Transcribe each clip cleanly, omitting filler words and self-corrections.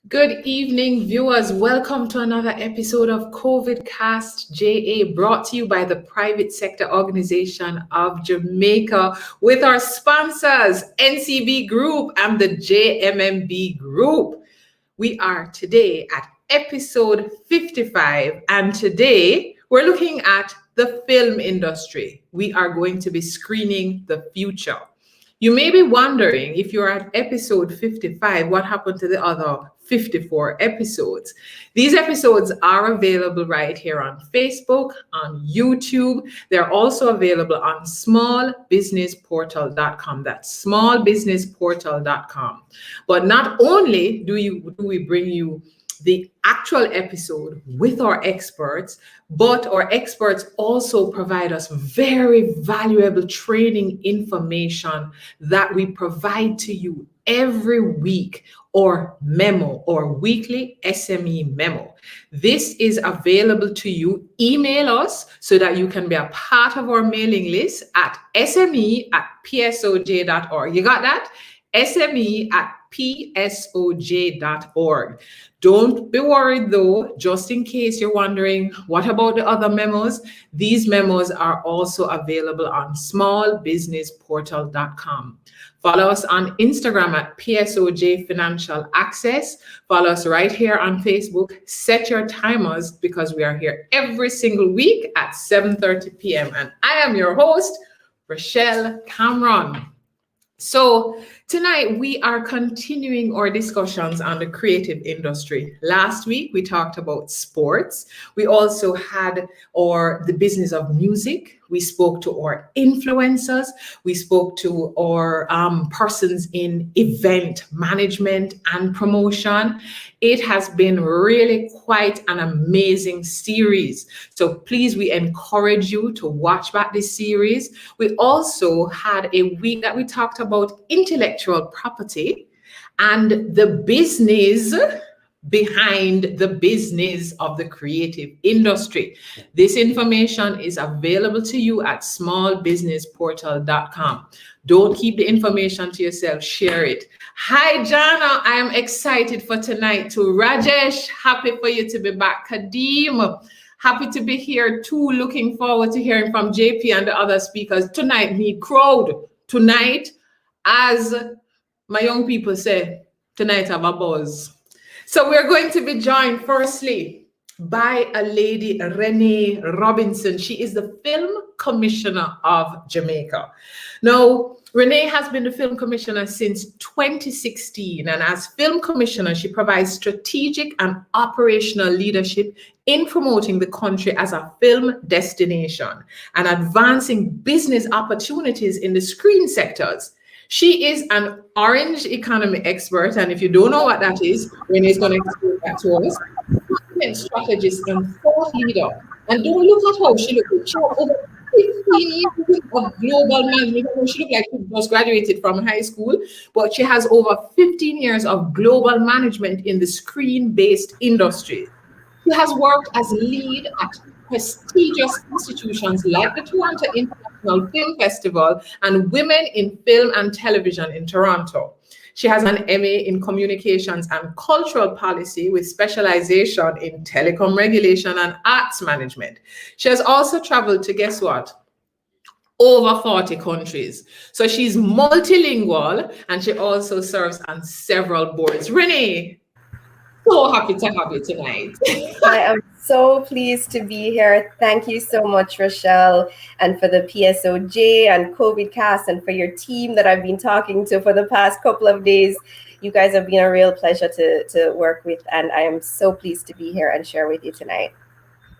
Good evening, viewers. Welcome to another episode of CovidCastJA, brought to you by the Private Sector Organization of Jamaica with our sponsors, NCB Group and the JMMB Group. We are today at episode 55, and today we're looking at the film industry. We are going to be screening the future. You may be wondering, if you're at episode 55, what happened to the other 54 episodes? These episodes are available right here on Facebook, on YouTube. They're also available on smallbusinessportal.com. That's smallbusinessportal.com. But not only do we bring you the actual episode with our experts, but our experts also provide us very valuable training information that we provide to you every week, or memo, or weekly SME memo. This is available to you. Email us so that you can be a part of our mailing list at sme@psoj.org. You got that? sme@psoj.org. Don't be worried though, just in case you're wondering, what about the other memos? These memos are also available on smallbusinessportal.com. Follow us on Instagram at PSOJ Financial Access. Follow us right here on Facebook. Set your timers because we are here every single week at 7:30 p.m. And I am your host, Rochelle Cameron. So tonight we are continuing our discussions on the creative industry. Last week we talked about sports. We also had the business of music. We spoke to our influencers. We spoke to our persons in event management and promotion. It has been really quite an amazing series. So please, we encourage you to watch back this series. We also had a week that we talked about intellectual property and the business behind the business of the creative industry. This information is available to you at smallbusinessportal.com. Don't keep the information to yourself, share it. Hi, Jana. I am excited for tonight too. Rajesh, happy for you to be back. Kadeem, happy to be here too. Looking forward to hearing from JP and the other speakers. Tonight, need crowd. Tonight, as my young people say, tonight have a buzz. So we're going to be joined firstly by a lady, Renee Robinson. She is the Film Commissioner of Jamaica. Now, Renee has been the Film Commissioner since 2016, and as Film Commissioner, she provides strategic and operational leadership in promoting the country as a film destination and advancing business opportunities in the screen sectors. She is an orange economy expert, and if you don't know what that is, Renee is going to explain that to us. Strategist and thought leader. And don't look at how she looks. She has over 15 years of global management. She looks like she just graduated from high school, but she has over 15 years of global management in the screen-based industry. She has worked as lead at prestigious institutions like the Toronto International Film Festival and Women in Film and Television in Toronto. She has an MA in Communications and Cultural Policy with specialization in telecom regulation and arts management. She has also traveled to, guess what? Over 40 countries. So she's multilingual and she also serves on several boards. Renee, so happy to have you tonight. I am so pleased to be here. Thank you so much, Rochelle, and for the PSOJ and CovidCast, and for your team that I've been talking to for the past couple of days. You guys have been a real pleasure to work with, and I am so pleased to be here and share with you tonight.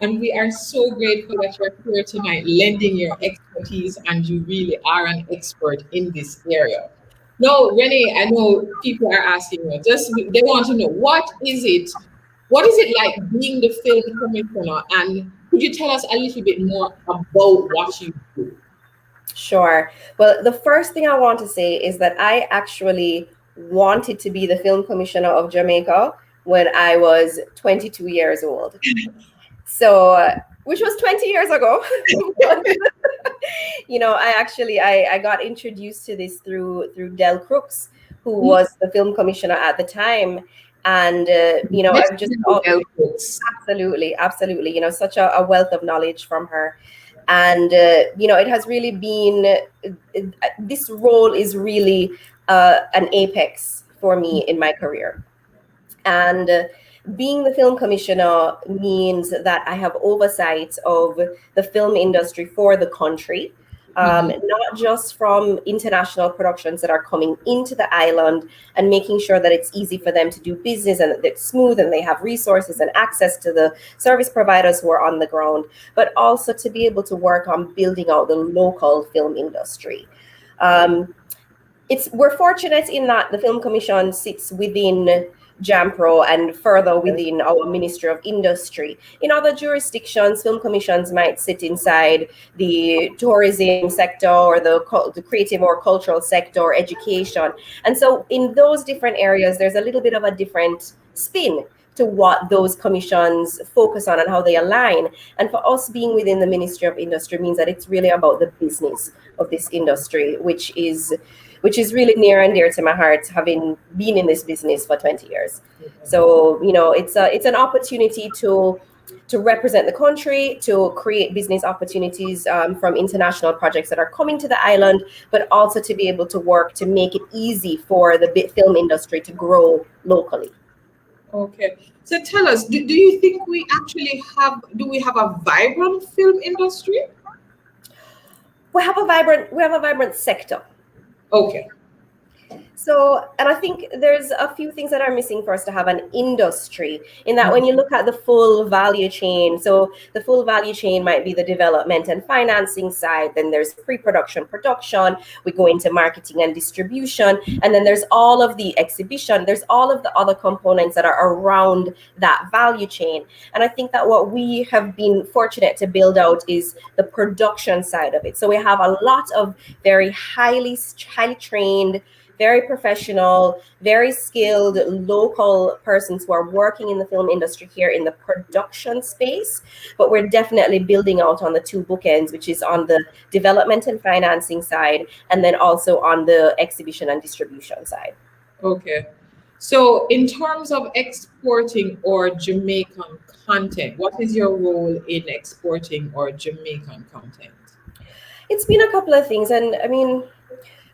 And we are so grateful that you're here tonight, lending your expertise, and you really are an expert in this area. No, Renee, I know people are asking you, they want to know, what is it like being the Film Commissioner? And could you tell us a little bit more about what you do? Sure. Well, the first thing I want to say is that I actually wanted to be the Film Commissioner of Jamaica when I was 22 years old. So, which was 20 years ago. I got introduced to this through Del Crooks, who was the Film Commissioner at the time. And I've just absolutely, such a wealth of knowledge from her. And it has really been, this role is really an apex for me in my career. And being the film commissioner means that I have oversight of the film industry for the country, not just from international productions that are coming into the island, and making sure that it's easy for them to do business and that it's smooth and they have resources and access to the service providers who are on the ground, but also to be able to work on building out the local film industry. We're fortunate in that the Film Commission sits within JAMPRO and further within our Ministry of Industry. In other jurisdictions, film commissions might sit inside the tourism sector or the creative or cultural sector or education. And so in those different areas, there's a little bit of a different spin to what those commissions focus on and how they align. And for us, being within the Ministry of Industry means that it's really about the business of this industry, which is really near and dear to my heart, having been in this business for 20 years. So, it's an opportunity to represent the country, to create business opportunities from international projects that are coming to the island, but also to be able to work to make it easy for the film industry to grow locally. Okay. So tell us, do you think we actually have a vibrant film industry? We have a vibrant sector. Okay. So, and I think there's a few things that are missing for us to have an industry, in that when you look at the full value chain, so the full value chain might be the development and financing side, then there's pre-production, production, we go into marketing and distribution, and then there's all of the exhibition, there's all of the other components that are around that value chain. And I think that what we have been fortunate to build out is the production side of it. So we have a lot of very highly trained, very professional, very skilled local persons who are working in the film industry here in the production space. But we're definitely building out on the two bookends, which is on the development and financing side, and then also on the exhibition and distribution side. Okay. So in terms of exporting or Jamaican content, what is your role in exporting or Jamaican content? It's been a couple of things. And I mean,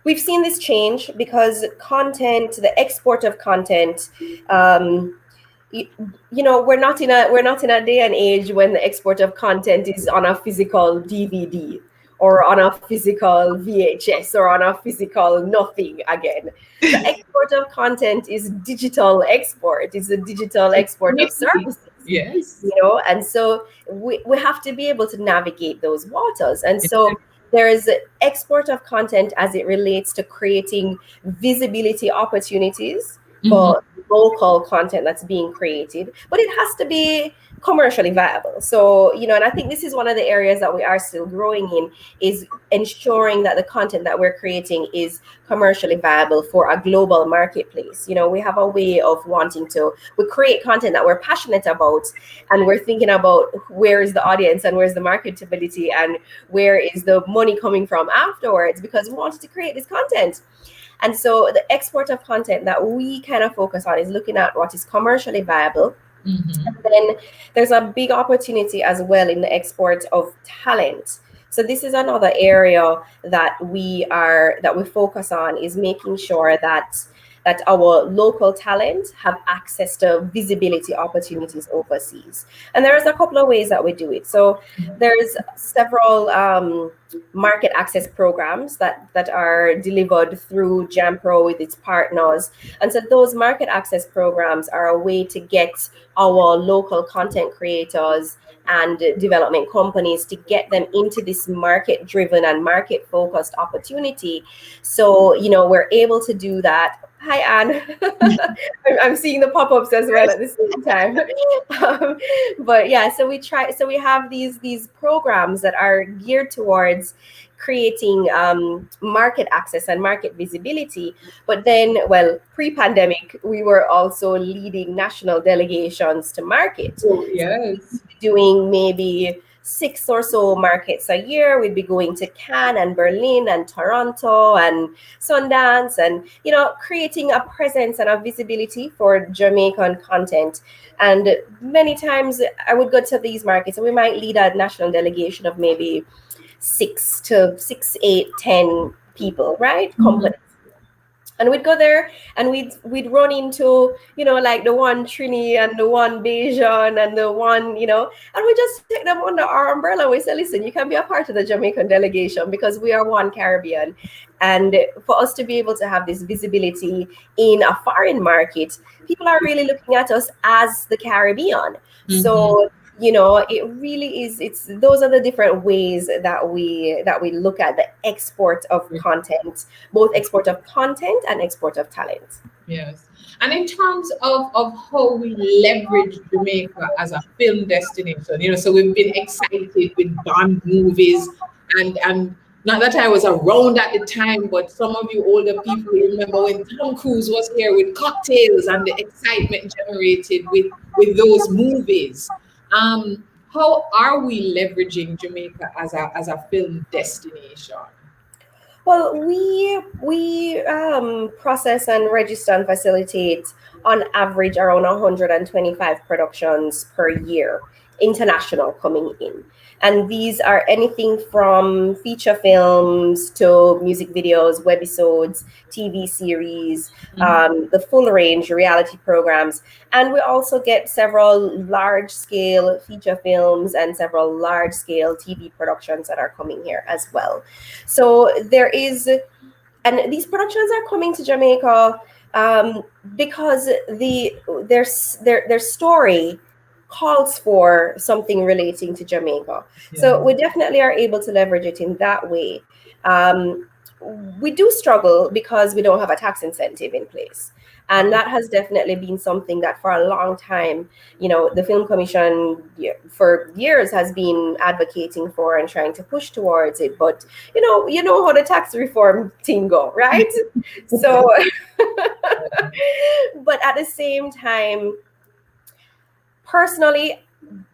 we've seen this change because content, the export of content, we're not in a day and age when the export of content is on a physical DVD or on a physical VHS or on a physical nothing again. The export of content is digital export. It's a digital export of services. Yes. And so we have to be able to navigate those waters. And so there is export of content as it relates to creating visibility opportunities for local content that's being created, but it has to be commercially viable. So, and I think this is one of the areas that we are still growing in, is ensuring that the content that we're creating is commercially viable for a global marketplace. We have a way of we create content that we're passionate about, and we're thinking about where is the audience and where's the marketability and where is the money coming from afterwards, because we wanted to create this content. And so the export of content that we kind of focus on is looking at what is commercially viable. And then there's a big opportunity as well in the export of talent. So this is another area that we focus on, is making sure that our local talent have access to visibility opportunities overseas. And there's a couple of ways that we do it. So there's several market access programs that are delivered through JAMPRO with its partners. And so those market access programs are a way to get our local content creators and development companies to get them into this market-driven and market-focused opportunity. So, we're able to do that. Hi, Anne. I'm seeing the pop-ups as well at the same time. But yeah, so we have these programs that are geared towards creating market access and market visibility. But then, pre-pandemic, we were also leading national delegations to market. Oh, yes. Doing maybe 6 or so markets a year. We'd be going to Cannes and Berlin and Toronto and Sundance, and creating a presence and a visibility for Jamaican content. And many times I would go to these markets and we might lead a national delegation of maybe 6, 8, 10 people, right? Companies. And we'd go there and we'd run into, like the one Trini and the one Bajan and the one, and we just take them under our umbrella. We say, listen, you can be a part of the Jamaican delegation because we are one Caribbean. And for us to be able to have this visibility in a foreign market, people are really looking at us as the Caribbean. So it really is, those are the different ways that we look at the export of content, both export of content and export of talent. Yes. And in terms of how we leverage Jamaica as a film destination, so we've been excited with Bond movies, and not that I was around at the time, but some of you older people remember when Tom Cruise was here with Cocktails and the excitement generated with those movies. How are we leveraging Jamaica as a film destination? Well, we process and register and facilitate on average around 125 productions per year, international coming in. And these are anything from feature films to music videos, webisodes, TV series, the full range reality programs. And we also get several large-scale feature films and several large-scale TV productions that are coming here as well. So and these productions are coming to Jamaica because their story calls for something relating to Jamaica. Yeah. So we definitely are able to leverage it in that way. We do struggle because we don't have a tax incentive in place. And that has definitely been something that for a long time, the Film Commission for years has been advocating for and trying to push towards it. But, you know how the tax reform thing go, right? So, but at the same time, personally,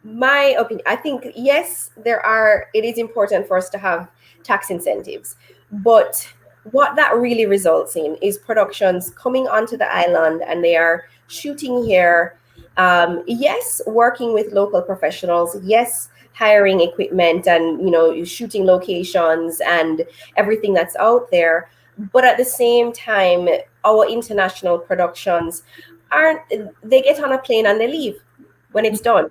my opinion, I think, yes, it is important for us to have tax incentives, but what that really results in is productions coming onto the island and they are shooting here. Yes, working with local professionals. Yes, hiring equipment and, shooting locations and everything that's out there. But at the same time, our international productions they get on a plane and they leave when it's done,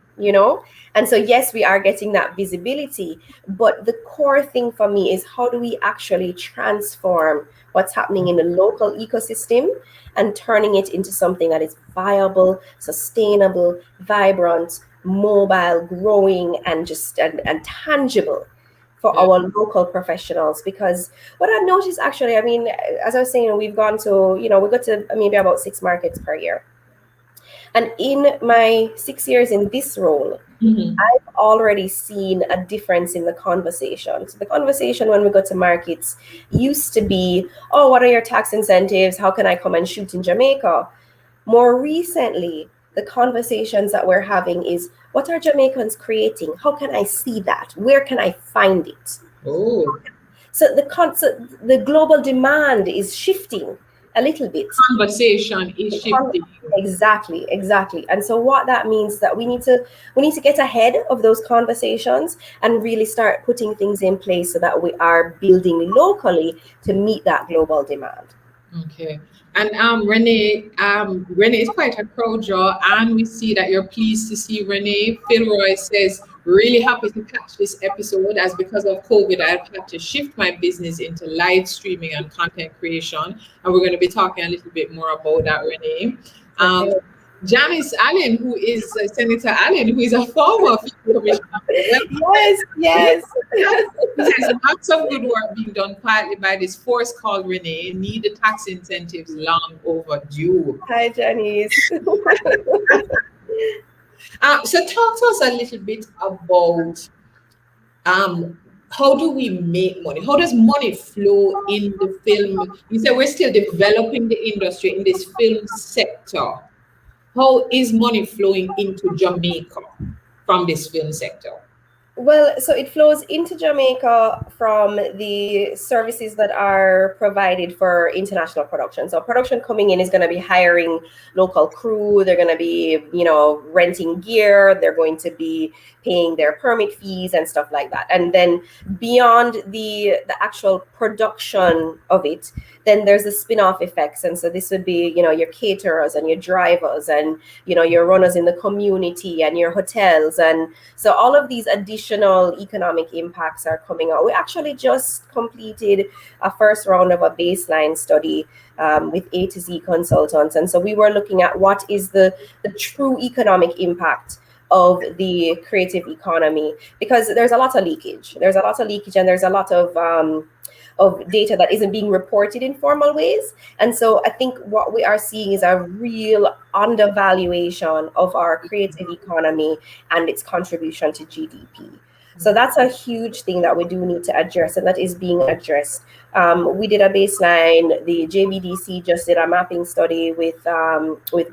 And so, yes, we are getting that visibility, but the core thing for me is how do we actually transform what's happening in the local ecosystem and turning it into something that is viable, sustainable, vibrant, mobile, growing, and and tangible for our local professionals. Because what I've noticed, actually, as I was saying, we go to maybe about 6 markets per year. And in my 6 years in this role, I've already seen a difference in the conversation. So the conversation when we go to markets used to be, oh, what are your tax incentives? How can I come and shoot in Jamaica? More recently, the conversations that we're having is, what are Jamaicans creating? How can I see that? Where can I find it? Oh. So the global demand is shifting a little bit. Conversation is shifting. Exactly. And so what that means that we need to get ahead of those conversations and really start putting things in place so that we are building locally to meet that global demand. Okay. And Renee is quite a crowd draw, and we see that you're pleased to see Renee. Philroy says, really happy to catch this episode, as because of COVID, I've had to shift my business into live streaming and content creation. And we're going to be talking a little bit more about that, Renee. Janice Allen, who is Senator Allen, who is a former commissioner. Yes. There's lots of good work being done quietly by this force called Renee. Need the tax incentives long overdue. Hi, Janice. So talk to us a little bit about how do we make money? How does money flow in the film? You said we're still developing the industry in this film sector. How is money flowing into Jamaica from this film sector? Well, so it flows into Jamaica from the services that are provided for international production. So production coming in is going to be hiring local crew. They're going to be, renting gear. They're going to be paying their permit fees and stuff like that. And then beyond the actual production of it, then there's the spin-off effects. And so this would be, your caterers and your drivers and, your runners in the community and your hotels. And so all of these additional economic impacts are coming out. We actually just completed a first round of a baseline study with A to Z consultants. And so we were looking at what is the true economic impact of the creative economy, because there's a lot of leakage. There's a lot of leakage and there's a lot of data that isn't being reported in formal ways. And so I think what we are seeing is a real undervaluation of our creative economy and its contribution to GDP. So that's a huge thing that we do need to address, and that is being addressed. We did a baseline. The JBDC just did a mapping study with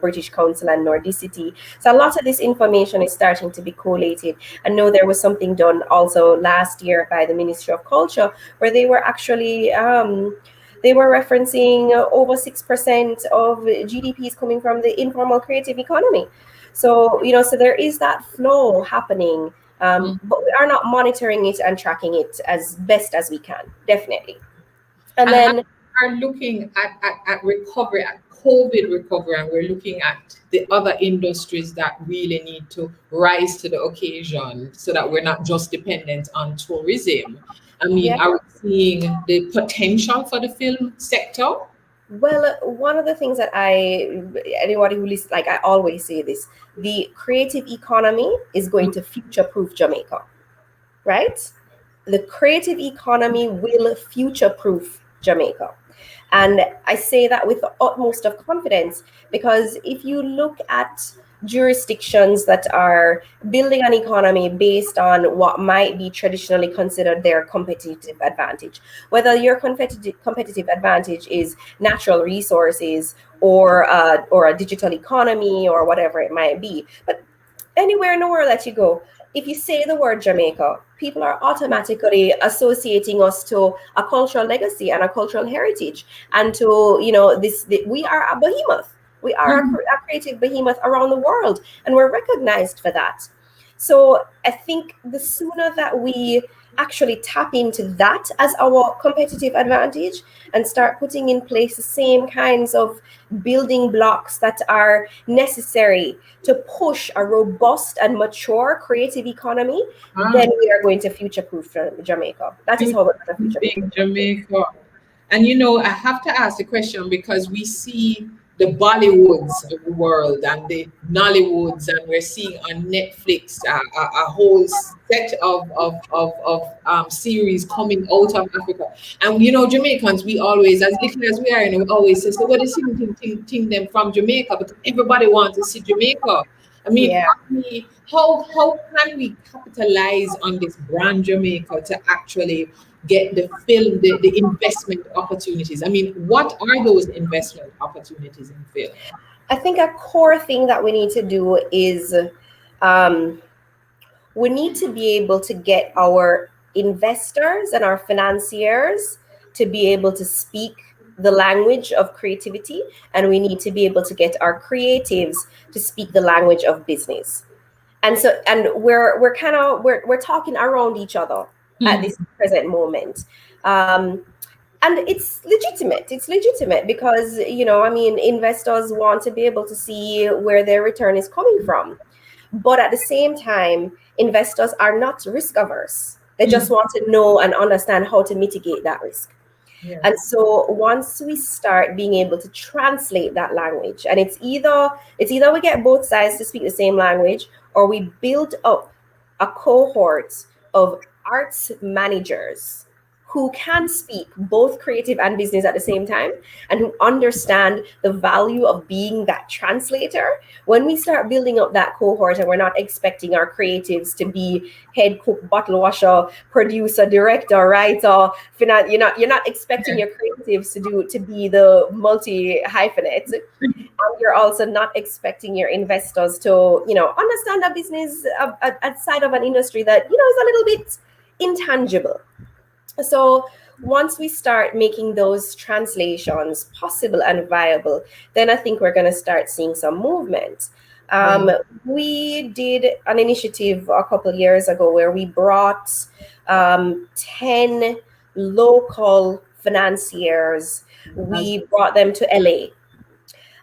British Council and Nordicity. So a lot of this information is starting to be collated. I know there was something done also last year by the Ministry of Culture, where they were actually they were referencing over 6% of GDP is coming from the informal creative economy. So so there is that flow happening. But we are not monitoring it and tracking it as best as we can, definitely. And then are looking at recovery, at COVID recovery, and we're looking at the other industries that really need to rise to the occasion so that we're not just dependent on tourism. I mean, are we seeing the potential for the film sector? Well, one of the things that anybody who listens, like I always say this, the creative economy is going to future-proof Jamaica, right? The creative economy will future-proof Jamaica. And I say that with the utmost of confidence, because if you look at jurisdictions that are building an economy based on what might be traditionally considered their competitive advantage, whether your competitive advantage is natural resources or a digital economy or whatever it might be, but anywhere in the world that you go, if you say the word Jamaica, people are automatically associating us to a cultural legacy and a cultural heritage, and to we are a behemoth. We are a creative behemoth around the world, and we're recognized for that. So I think the sooner that we actually tap into that as our competitive advantage and start putting in place the same kinds of building blocks that are necessary to push a robust and mature creative economy, then we are going to future-proof Jamaica. That is how we're going to future-proof Jamaica. And I have to ask the question because we see the Bollywoods of the world and the Nollywoods, and we're seeing on Netflix a whole set of series coming out of Africa. And Jamaicans, we always, as little as we are, we always say, so what is seeing them from Jamaica? Because everybody wants to see Jamaica. I mean, how can we capitalize on this brand Jamaica to actually get the film, the investment opportunities? I mean, what are those investment opportunities in film? I think a core thing that we need to do is we need to be able to get our investors and our financiers to be able to speak the language of creativity, and we need to be able to get our creatives to speak the language of business. And so, and we're talking around each other at this present moment. And it's legitimate. It's legitimate because, investors want to be able to see where their return is coming from. But at the same time, investors are not risk averse. They just want to know and understand how to mitigate that risk. Yeah. And so once we start being able to translate that language, and it's either we get both sides to speak the same language, or we build up a cohort of arts managers who can speak both creative and business at the same time, and who understand the value of being that translator. When we start building up that cohort and we're not expecting our creatives to be head cook, bottle washer, producer, director, writer, you're not expecting your creatives to be the multi hyphenate. You're also not expecting your investors to, understand a business outside of an industry that, is a little bit intangible. So once we start making those translations possible and viable, then I think we're going to start seeing some movement. We did an initiative a couple of years ago where we brought 10 local financiers. We brought them to LA.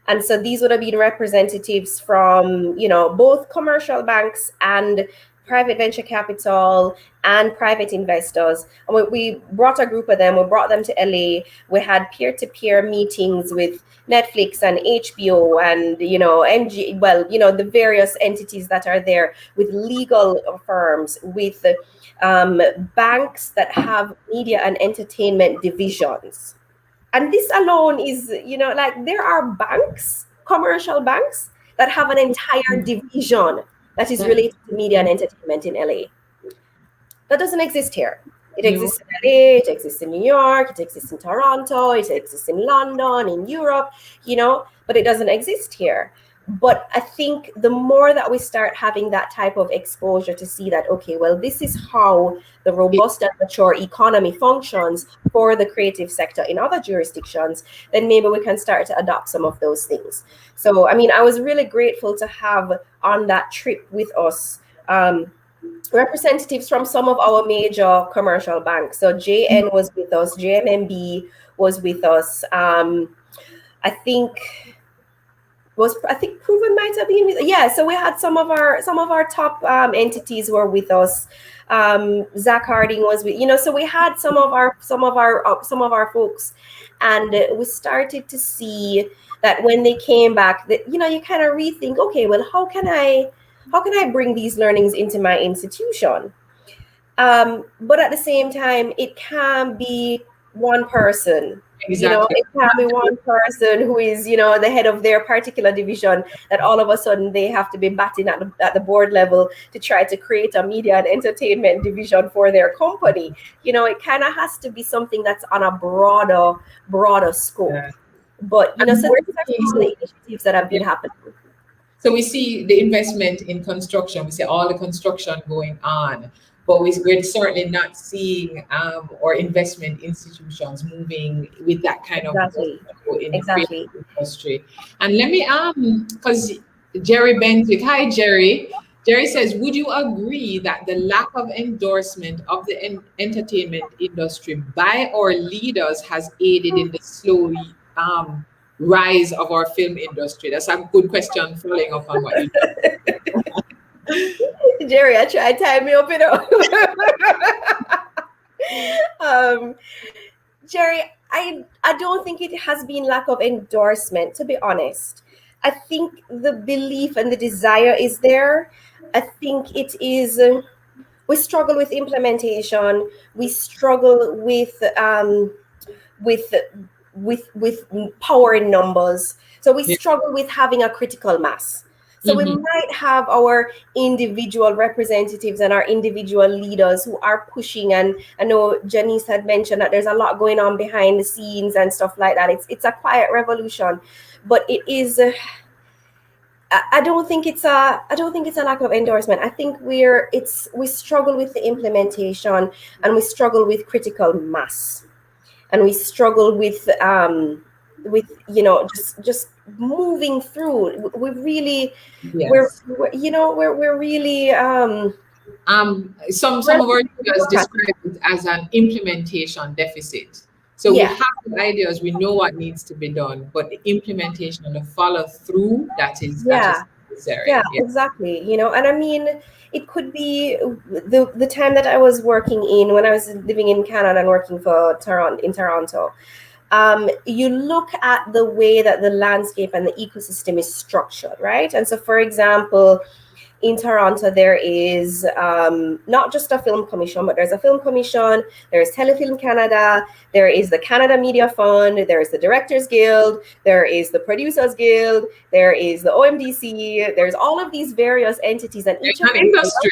And so these would have been representatives from, both commercial banks and private venture capital and private investors. And we brought a group of them, we brought them to LA. We had peer-to-peer meetings with Netflix and HBO and, MG, the various entities that are there, with legal firms, with banks that have media and entertainment divisions. And this alone is, there are banks, commercial banks, that have an entire division that is related to media and entertainment in LA. That doesn't exist here. It exists in LA, it exists in New York, it exists in Toronto, it exists in London, in Europe, but it doesn't exist here. But I think the more that we start having that type of exposure to see that, okay, well, this is how the robust and mature economy functions for the creative sector in other jurisdictions, then maybe we can start to adopt some of those things. So, I was really grateful to have on that trip with us representatives from some of our major commercial banks. So JN was with us, JMMB was with us. I think Proven might have been with, so we had some of our top entities were with us. Zach Harding was with, so we had some of our folks, and we started to see that when they came back, that you kind of rethink, okay, well, how can I bring these learnings into my institution? But at the same time, it can be one person. Exactly. It can be one person who is, the head of their particular division, that all of a sudden they have to be batting at the board level to try to create a media and entertainment division for their company. It kind of has to be something that's on a broader scope. Yeah. But, so these are all the initiatives that have been happening. So we see the investment in construction, we see all the construction going on, but we're certainly not seeing our investment institutions moving with that kind of in the creative industry. And let me because Jerry Bentwick, hi Jerry. Jerry says, would you agree that the lack of endorsement of the entertainment industry by our leaders has aided in the slow rise of our film industry? That's a good question, following up on what you Jerry, I tried to tie me up, Jerry, I don't think it has been lack of endorsement, to be honest. I think the belief and the desire is there. I think it is, we struggle with implementation. We struggle with power in numbers. So we struggle with having a critical mass. So we might have our individual representatives and our individual leaders who are pushing, and I know Janice had mentioned that there's a lot going on behind the scenes and stuff like that. It's a quiet revolution, but it is. I don't think it's a lack of endorsement. I think we struggle with the implementation, and we struggle with critical mass, and we struggle with just moving through. We really, we're really some of our leaders describe it as an implementation deficit. So we have the ideas, we know what needs to be done, but the implementation and the follow through that is necessary. Yeah, exactly. And I mean, it could be the time that I was working when I was living in Canada and working for Toronto. You look at the way that the landscape and the ecosystem is structured, right? And so, for example, in Toronto, there is not just a film commission, but there's a film commission, there's Telefilm Canada, there is the Canada Media Fund, there is the Directors Guild, there is the Producers Guild, there is the OMDC, there's all of these various entities, and each of them industry.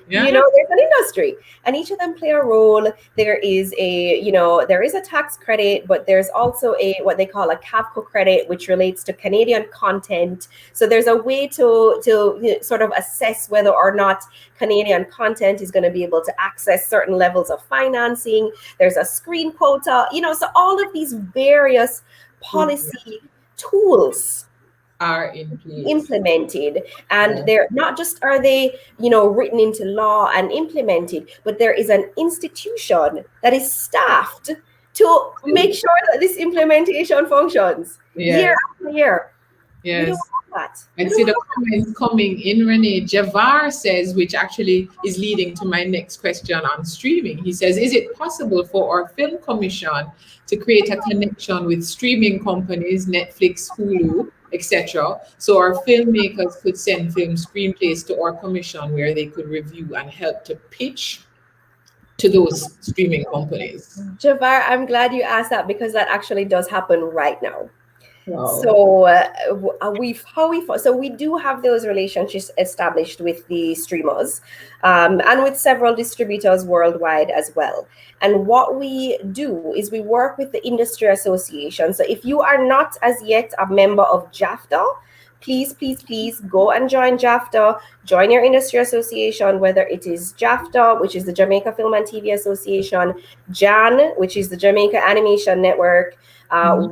Yeah. There's an industry, and each of them play a role. There is there is a tax credit, but there's also what they call a CAFCO credit, which relates to Canadian content. So there's a way to sort of assess whether or not Canadian content is going to be able to access certain levels of financing. There's a screen quota, so all of these various policy tools are in place, implemented, and they're not just are they written into law and implemented, but there is an institution that is staffed to make sure that this implementation functions year after year. Yes. I see the comments coming in. Renee Javar says, which actually is leading to my next question on streaming. He says, is it possible for our film commission to create a connection with streaming companies, Netflix, Hulu, etc., so our filmmakers could send film screenplays to our commission where they could review and help to pitch to those streaming companies? Javar, I'm glad you asked that, because that actually does happen right now. Wow. So we do have those relationships established with the streamers and with several distributors worldwide as well. And what we do is we work with the industry association. So if you are not as yet a member of JAFTA, please go and join JAFTA, join your industry association, whether it is JAFTA, which is the Jamaica Film and TV Association, JAN, which is the Jamaica Animation Network,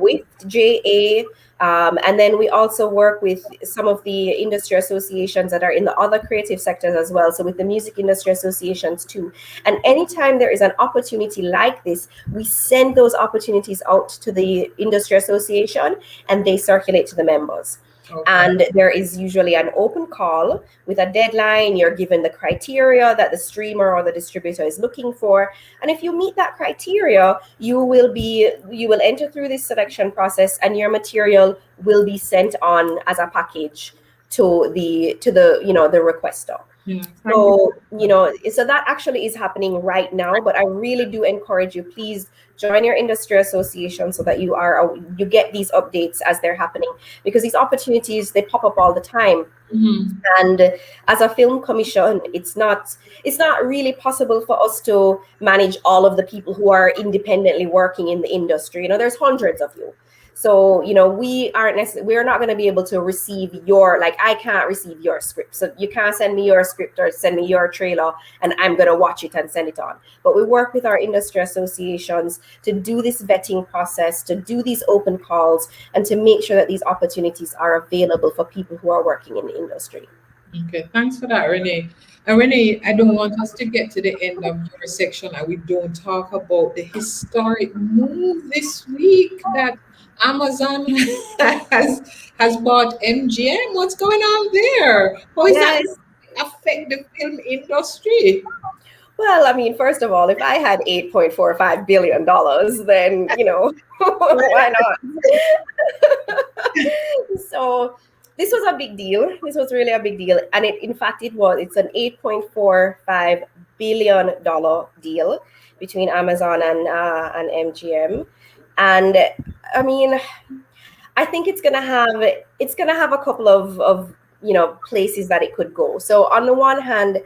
with JA, and then we also work with some of the industry associations that are in the other creative sectors as well, so with the music industry associations too. And anytime there is an opportunity like this, we send those opportunities out to the industry association and they circulate to the members. Okay. And there is usually an open call with a deadline. You're given the criteria that the streamer or the distributor is looking for. And if you meet that criteria, you will enter through this selection process, and your material will be sent on as a package to the requester. Yeah. So, so that actually is happening right now, but I really do encourage you, please join your industry association so that you get these updates as they're happening, because these opportunities, they pop up all the time. Mm-hmm. And as a film commission, it's not really possible for us to manage all of the people who are independently working in the industry. There's hundreds of you. So, we're not going to be able to receive I can't receive your script. So you can't send me your script or send me your trailer and I'm going to watch it and send it on. But we work with our industry associations to do this vetting process, to do these open calls, and to make sure that these opportunities are available for people who are working in the industry. Okay, thanks for that, Renee. And Renee, I don't want us to get to the end of your section and we don't talk about the historic move this week that Amazon has bought MGM. What's going on there? How is that affect the film industry? Well, I mean, first of all, if I had $8.45 billion, then, why not? So this was a big deal. This was really a big deal. And it's an $8.45 billion deal between Amazon and MGM. And I mean, I think it's gonna have a couple of places that it could go. So on the one hand,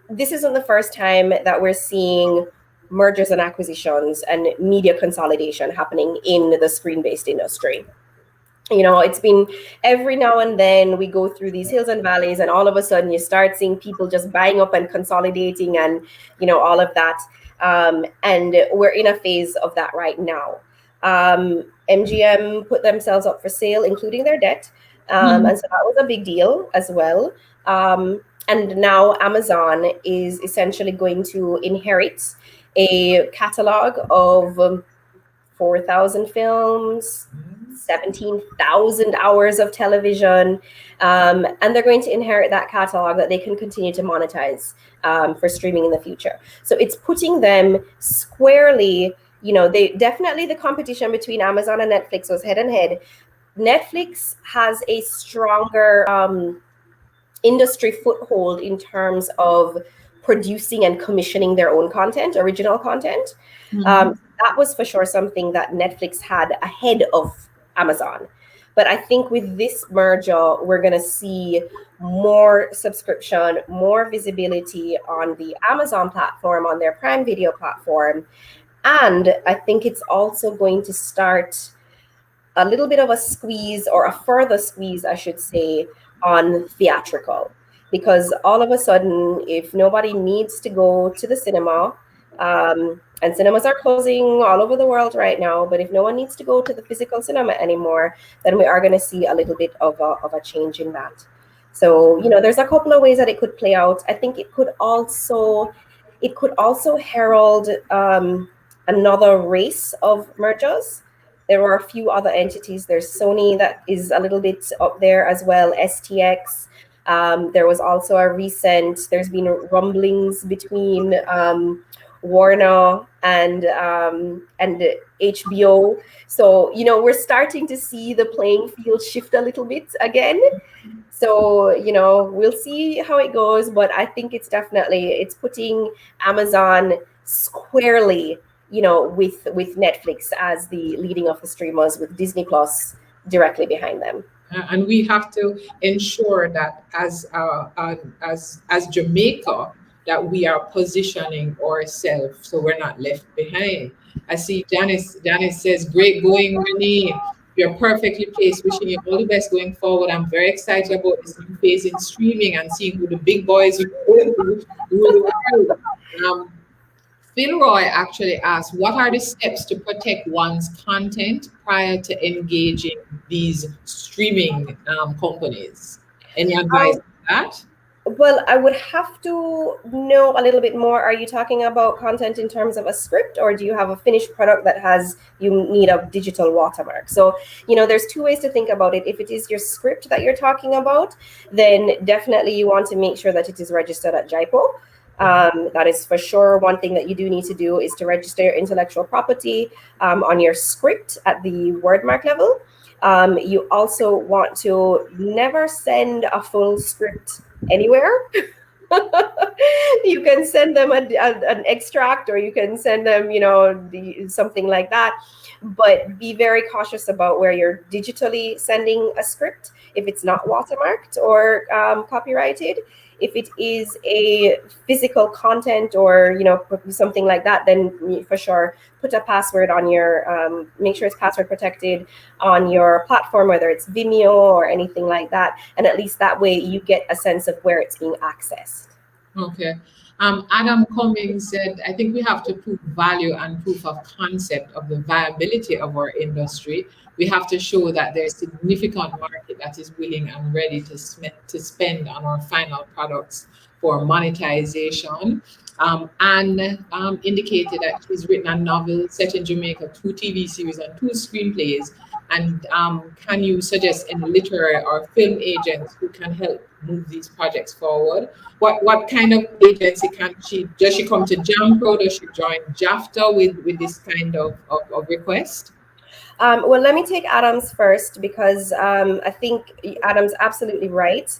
this isn't the first time that we're seeing mergers and acquisitions and media consolidation happening in the screen-based industry. It's been every now and then we go through these hills and valleys, and all of a sudden you start seeing people just buying up and consolidating and all of that. And we're in a phase of that right now. MGM put themselves up for sale, including their debt. And so that was a big deal as well. And now Amazon is essentially going to inherit a catalog of 4,000 films, 17,000 hours of television, and they're going to inherit that catalog that they can continue to monetize for streaming in the future. So it's putting them squarely, the competition between Amazon and Netflix was head and head. Netflix has a stronger industry foothold in terms of producing and commissioning their own content, original content. That was for sure something that Netflix had ahead of Amazon. But I think with this merger, we're going to see more subscription, more visibility on the Amazon platform, on their Prime Video platform. And I think it's also going to start a little bit of a squeeze, or a further squeeze, I should say, on theatrical. Because all of a sudden, if nobody needs to go to the cinema, and cinemas are closing all over the world right now, but if no one needs to go to the physical cinema anymore, then we are going to see a little bit of a change in that. So, there's a couple of ways that it could play out. I think it could also herald another race of mergers. There are a few other entities. There's Sony that is a little bit up there as well, STX. There was also there's been rumblings between Warner and HBO. So, we're starting to see the playing field shift a little bit again. So, we'll see how it goes, but I think it's putting Amazon squarely, with Netflix as the leading of the streamers, with Disney Plus directly behind them. And we have to ensure that as Jamaica, that we are positioning ourselves so we're not left behind. I see Janice says, great going, Renee. You're perfectly placed. Wishing you all the best going forward. I'm very excited about this new phase in streaming and seeing who the big boys will. Phil Roy actually asked, what are the steps to protect one's content prior to engaging these streaming companies? Any advice on that? Well, I would have to know a little bit more. Are you talking about content in terms of a script, or do you have a finished product that you need a digital watermark? So, there's two ways to think about it. If it is your script that you're talking about, then definitely you want to make sure that it is registered at JIPO. That is for sure one thing that you do need to do, is to register your intellectual property on your script at the wordmark level. You also want to never send a full script anywhere. You can send them an extract, or you can send them, something like that. But be very cautious about where you're digitally sending a script, if it's not watermarked or copyrighted. If it is a physical content or, something like that, then for sure put a password on your, make sure it's password protected on your platform, whether it's Vimeo or anything like that. And at least that way you get a sense of where it's being accessed. Okay. Adam Cummings said, I think we have to prove value and proof of concept of the viability of our industry. We have to show that there's a significant market that is willing and ready to spend on our final products for monetization. And indicated that she's written a novel set in Jamaica, 2 TV series and 2 screenplays. And can you suggest any literary or film agents who can help move these projects forward? What kind of agency does she come to JAMPRO? Does she join JAFTA with this kind of request? Well, let me take Adam's first, because I think Adam's absolutely right.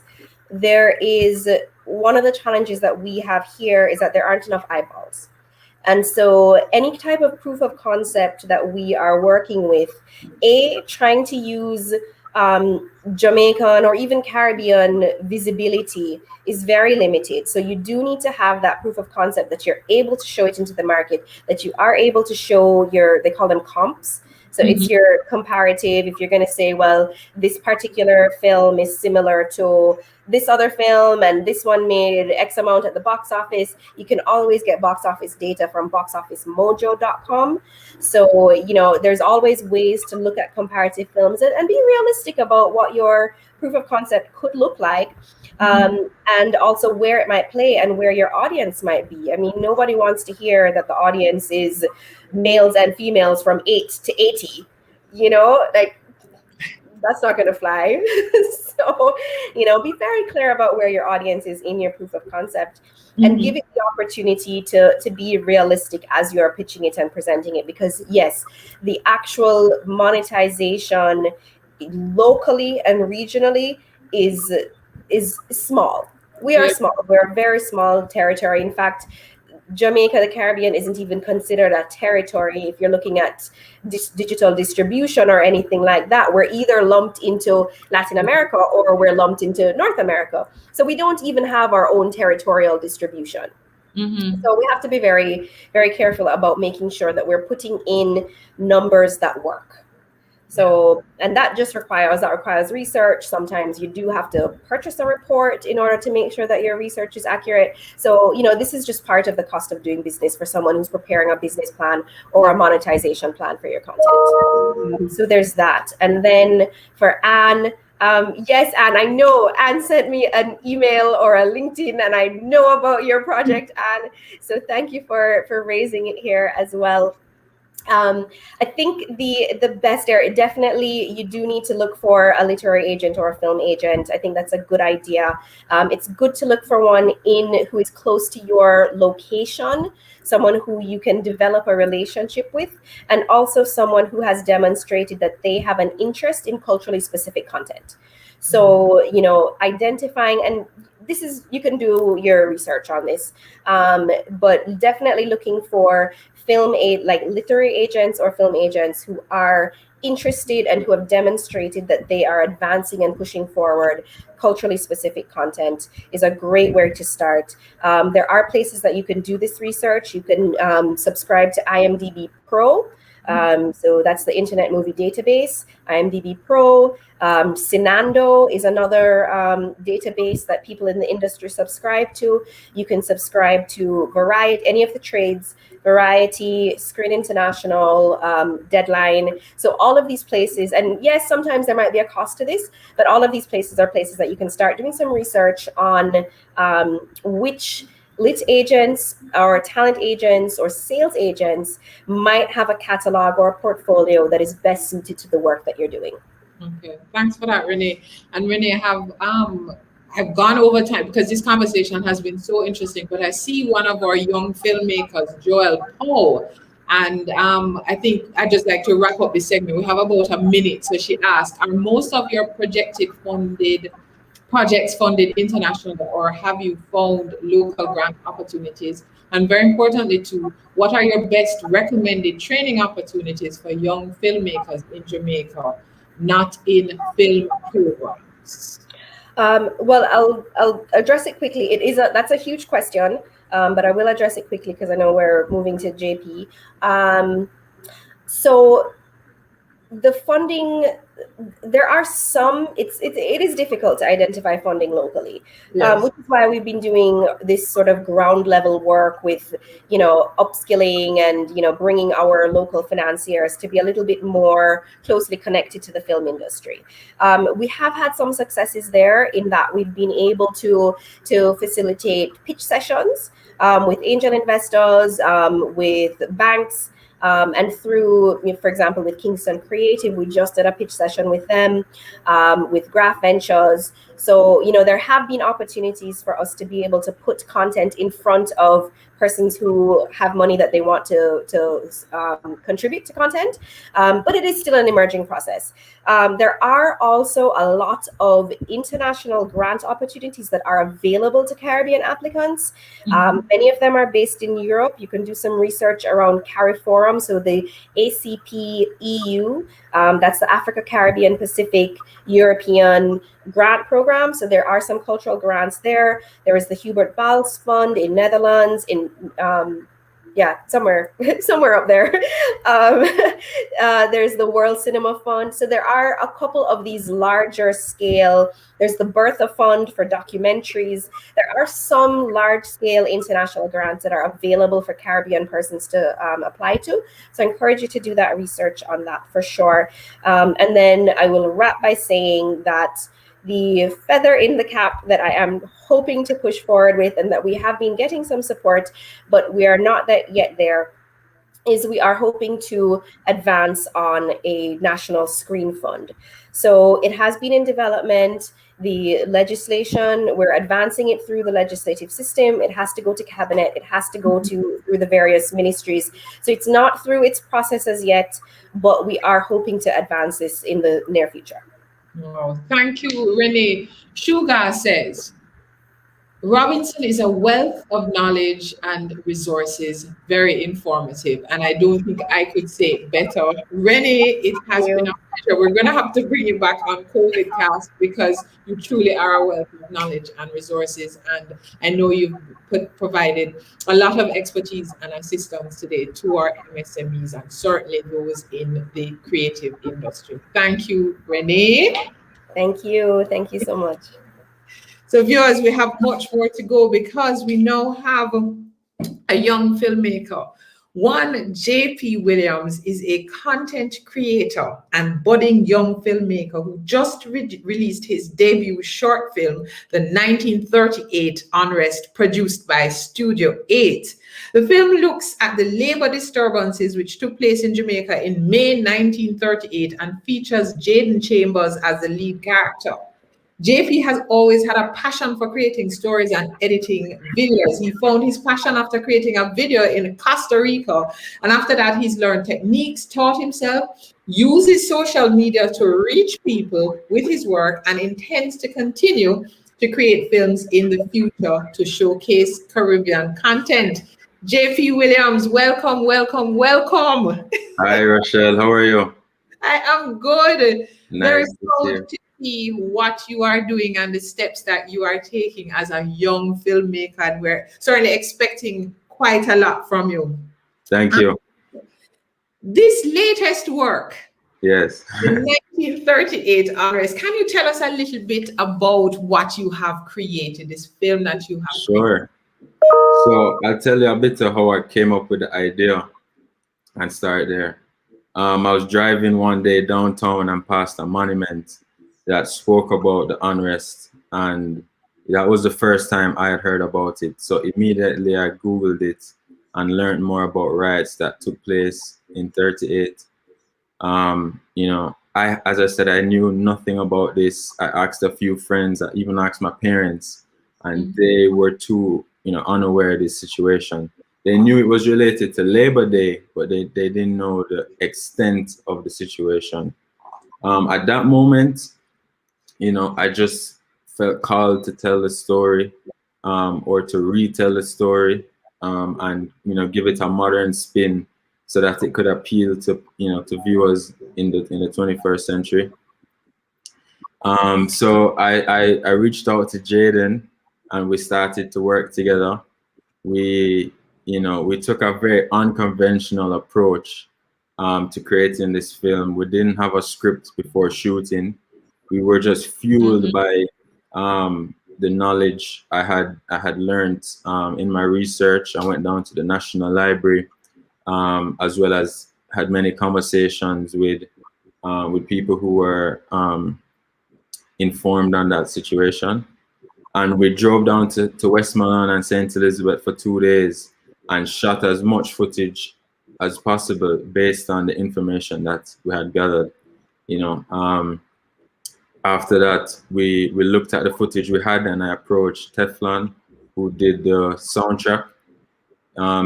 There is one of the challenges that we have here is that there aren't enough eyeballs. And so any type of proof of concept that we are working with, trying to use Jamaican or even Caribbean visibility is very limited. So you do need to have that proof of concept that you're able to show it into the market, that you are able to show they call them comps. So it's your comparative. If you're going to say, well, this particular film is similar to this other film and this one made X amount at the box office, you can always get box office data from boxofficemojo.com. So, there's always ways to look at comparative films and be realistic about what your proof of concept could look like, and also where it might play and where your audience might be. I mean, nobody wants to hear that the audience is males and females from 8 to 80, that's not going to fly. So, be very clear about where your audience is in your proof of concept, and give it the opportunity to be realistic as you're pitching it and presenting it. Because yes, the actual monetization locally and regionally is is small. We are small. We're a very small territory. In fact, Jamaica, the Caribbean, isn't even considered a territory if you're looking at digital distribution or anything like that. We're either lumped into Latin America or we're lumped into North America. So we don't even have our own territorial distribution. So we have to be very, very careful about making sure that we're putting in numbers that work. So, and that requires research. Sometimes you do have to purchase a report in order to make sure that your research is accurate. So, this is just part of the cost of doing business for someone who's preparing a business plan or a monetization plan for your content. So there's that. And then for Anne, yes, Anne, I know Anne sent me an email or a LinkedIn, and I know about your project, Anne. So thank you for raising it here as well. I think the best area, definitely you do need to look for a literary agent or a film agent. I think that's a good idea. It's good to look for one who is close to your location, someone who you can develop a relationship with, and also someone who has demonstrated that they have an interest in culturally specific content. So, identifying, and you can do your research on this, but definitely looking for literary agents or film agents who are interested and who have demonstrated that they are advancing and pushing forward culturally specific content is a great way to start. There are places that you can do this research. You can subscribe to IMDb Pro. So that's the Internet Movie Database, IMDb Pro. Sinando is another database that people in the industry subscribe to. You can subscribe to Variety, any of the trades, Variety, Screen International, Deadline. So all of these places, and yes, sometimes there might be a cost to this, but all of these places are places that you can start doing some research on which lit agents or talent agents or sales agents might have a catalog or a portfolio that is best suited to the work that you're doing. Okay, thanks for that, Renee. And Renee, have gone over time because this conversation has been so interesting. But I see one of our young filmmakers, Joel Poe, and I think I'd just like to wrap up this segment. We have about a minute. So she asked, are most of your projects funded internationally, or have you found local grant opportunities? And very importantly too, what are your best recommended training opportunities for young filmmakers in Jamaica, not in film programs? Well, I'll address it quickly. That's a huge question, but I will address it quickly because I know we're moving to JP. So the funding, there are some, it is difficult to identify funding locally, Yes. Which is why we've been doing this sort of ground level work with, upskilling and, bringing our local financiers to be a little bit more closely connected to the film industry. We have had some successes there in that we've been able to facilitate pitch sessions with angel investors, with banks, and through, for example, with Kingston Creative, we just did a pitch session with them, with Graph Ventures. So, there have been opportunities for us to be able to put content in front of persons who have money that they want to contribute to content, but it is still an emerging process. There are also a lot of international grant opportunities that are available to Caribbean applicants. Many of them are based in Europe. You can do some research around CARIFORUM, so the ACP EU, that's the Africa, Caribbean, Pacific, European grant program. So there are some cultural grants there. There is the Hubert Bals Fund in Netherlands, in somewhere up there. There's the World Cinema Fund. So there are a couple of these larger scale. There's the Bertha Fund for documentaries. There are some large scale international grants that are available for Caribbean persons to apply to. So I encourage you to do that research on that for sure. And then I will wrap by saying that the feather in the cap that I am hoping to push forward with, and that we have been getting some support, but we are not yet there, is we are hoping to advance on a national screen fund. So it has been in development. The legislation, we're advancing it through the legislative system. It has to go to cabinet. It has to go through the various ministries. So it's not through its processes yet, but we are hoping to advance this in the near future. Wow. Thank you, Renee. Sugar says, Robinson is a wealth of knowledge and resources, very informative. And I don't think I could say it better. Renee, it has been a You. pleasure. We're going to have to bring you back on CovidCast because you truly are a wealth of knowledge and resources. And I know you've provided a lot of expertise and assistance today to our MSMEs and certainly those in the creative industry. Thank you, Renee. Thank you. Thank you so much. So, viewers, we have much more to go because we now have a young filmmaker. One, JP Williams is a content creator and budding young filmmaker who just released his debut short film, The 1938 Unrest, produced by Studio 8. The film looks at the labor disturbances which took place in Jamaica in May 1938 and features Jaden Chambers as the lead character. JP has always had a passion for creating stories and editing videos. He found his passion after creating a video in Costa Rica. And after that, he's learned techniques, taught himself, uses social media to reach people with his work, and intends to continue to create films in the future to showcase Caribbean content. JP Williams, welcome, welcome, welcome. Hi, Rochelle. How are you? I am good. Very Nice to see proud you. to see what you are doing and the steps that you are taking as a young filmmaker. And we're certainly expecting quite a lot from you. Thank you. This latest work, Yes. the 1938 Unrest, can you tell us a little bit about what you have created, this film that you have Sure. So I'll tell you a bit of how I came up with the idea and start there. I was driving one day downtown and passed a monument that spoke about the unrest, and that was the first time I had heard about it. So immediately I Googled it and learned more about riots that took place in 38. You know, as I said, I knew nothing about this. I asked a few friends, I even asked my parents, and they were too, unaware of this situation. They knew it was related to Labor Day, but they didn't know the extent of the situation. At that moment, I just felt called to tell the story, or to retell the story, and give it a modern spin so that it could appeal to to viewers in the 21st century. So I reached out to Jaden and we started to work together. We took a very unconventional approach to creating this film. We didn't have a script before shooting. We were just fueled by the knowledge I had learned in my research. I went down to the National Library, as well as had many conversations with people who were informed on that situation. And we drove down to Westmoreland and St. Elizabeth for 2 days and shot as much footage as possible based on the information that we had gathered. After that, we looked at the footage we had and I approached Teflon, who did the soundtrack.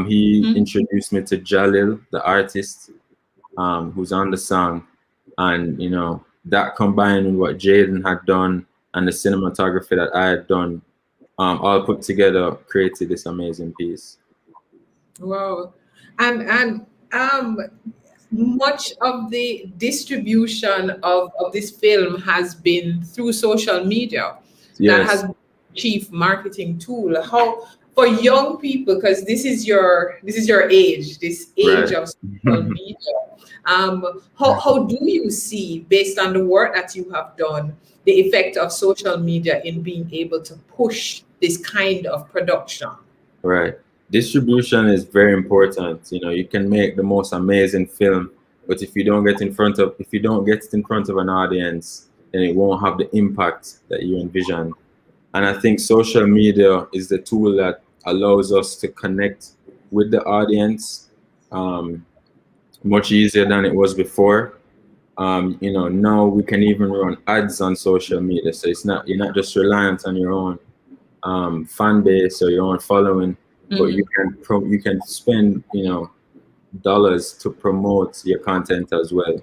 He introduced me to Jalil, the artist, who's on the song. And, that combined with what Jaden had done and the cinematography that I had done, all put together, created this amazing piece. Wow. And much of the distribution of this film has been through social media. Yes. That has been the chief marketing tool. How for young people, because this is your age, this age Right. of social media. How do you see, based on the work that you have done, the effect of social media in being able to push this kind of production? Right. Distribution is very important. You can make the most amazing film, but if you don't get it in front of an audience, then it won't have the impact that you envision. And I think social media is the tool that allows us to connect with the audience much easier than it was before. Now we can even run ads on social media, so you're not just reliant on your own fan base or your own following, but you can spend dollars to promote your content as well.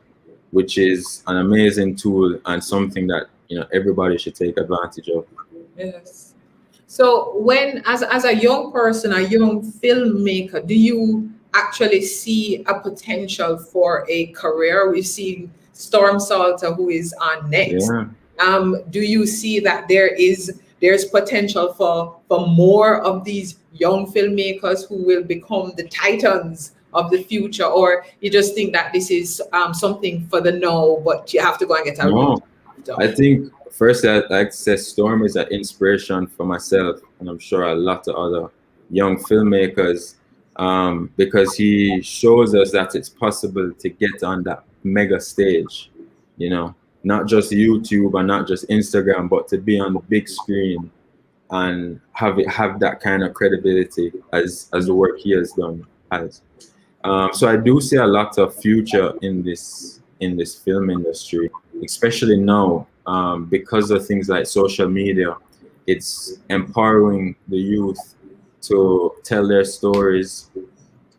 which is an amazing tool and something that everybody should take advantage of. Yes. So when, as a young person, a young filmmaker, do you actually see a potential for a career? We've seen Storm Saulter, who is on next. Yeah. Do you see that there's potential for more of these young filmmakers who will become the titans of the future, or you just think that this is something for the now, but you have to go and get a No, I think first I'd like to say Storm is an inspiration for myself, and I'm sure a lot of other young filmmakers, because he shows us that it's possible to get on that mega stage, not just YouTube and not just Instagram, but to be on the big screen and have that kind of credibility as the work he has done has. So I do see a lot of future in this film industry, especially now, because of things like social media. It's empowering the youth to tell their stories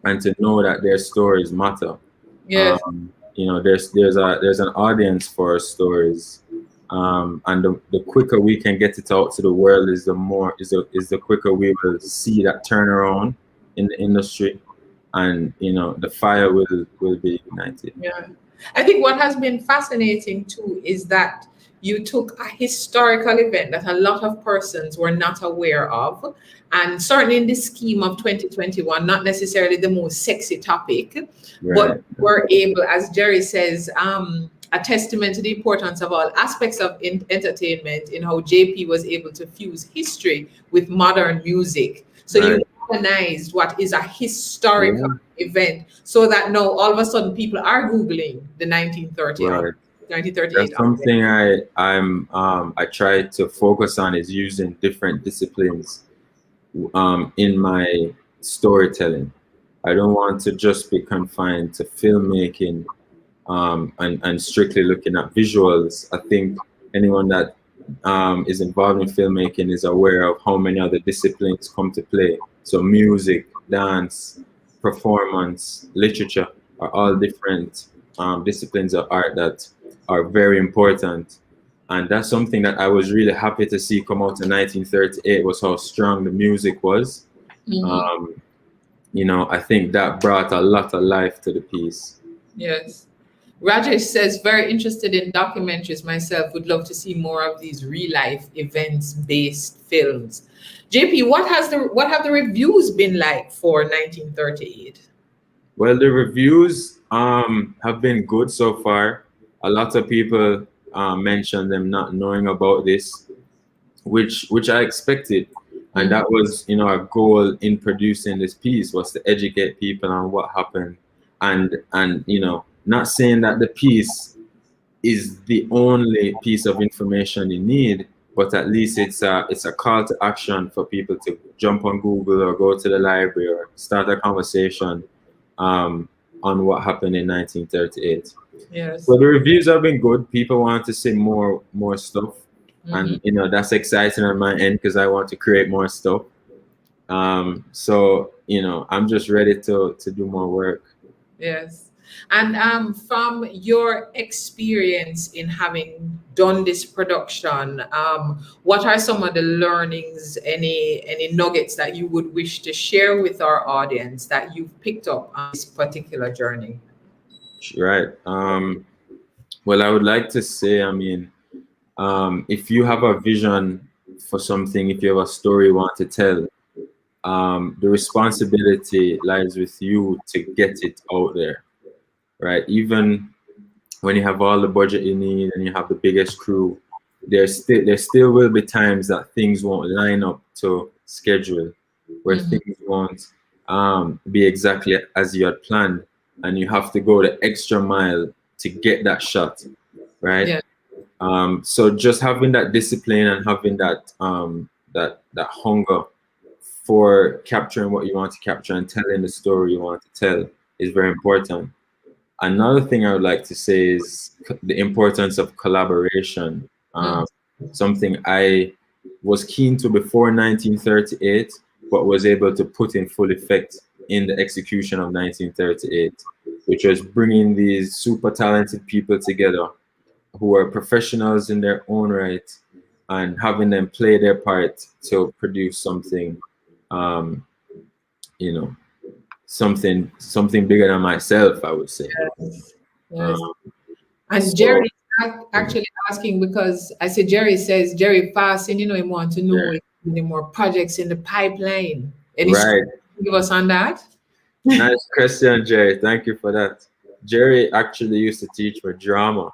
and to know that their stories matter. Yes. There's an audience for our stories, and the quicker we can get it out to the world is the quicker we will see that turnaround in the industry, and the fire will be ignited. Yeah, I think what has been fascinating too is that you took a historical event that a lot of persons were not aware of, and certainly in the scheme of 2021, not necessarily the most sexy topic, but were able, as Jerry says, a testament to the importance of all aspects of entertainment, in how JP was able to fuse history with modern music. So you organized what is a historical event, so that now all of a sudden people are Googling the 1938. That's something I try to focus on, is using different disciplines in my storytelling. I don't want to just be confined to filmmaking and strictly looking at visuals. I think anyone that is involved in filmmaking is aware of how many other disciplines come to play. So music, dance, performance, literature are all different disciplines of art that are very important. And that's something that I was really happy to see come out in 1938, was how strong the music was. I think that brought a lot of life to the piece. Yes. Rajesh says, very interested in documentaries myself, would love to see more of these real life events based films. JP, what have the reviews been like for 1938? Well, the reviews have been good so far. A lot of people mentioned them not knowing about this, which I expected. And that was, our goal in producing this piece, was to educate people on what happened. And not saying that the piece is the only piece of information you need, but at least it's a call to action for people to jump on Google or go to the library or start a conversation on what happened in 1938. Yes. So the reviews have been good. People want to see more stuff. And that's exciting on my end, because I want to create more stuff. So I'm just ready to do more work. Yes. And from your experience in having done this production, what are some of the learnings, any nuggets that you would wish to share with our audience that you've picked up on this particular journey? Right. Well, I would like to say, if you have a vision for something, if you have a story you want to tell, the responsibility lies with you to get it out there, right? Even when you have all the budget you need and you have the biggest crew, there still will be times that things won't line up to schedule, where things won't be exactly as you had planned, and you have to go the extra mile to get that shot, right? Yeah. So just having that discipline and having that that hunger for capturing what you want to capture and telling the story you want to tell is very important. Another thing I would like to say is the importance of collaboration. Something I was keen to before 1938, but was able to put in full effect in the execution of 1938, which was bringing these super talented people together who are professionals in their own right and having them play their part to produce something, you know, something bigger than myself, I would say. Yes. Yes. Um, And so, Jerry is actually asking, because I said Jerry says Jerry fast, and he want to know if any more projects in the pipeline. Any right. give us on that? Nice question, Jerry. Thank you for that. Jerry actually used to teach for drama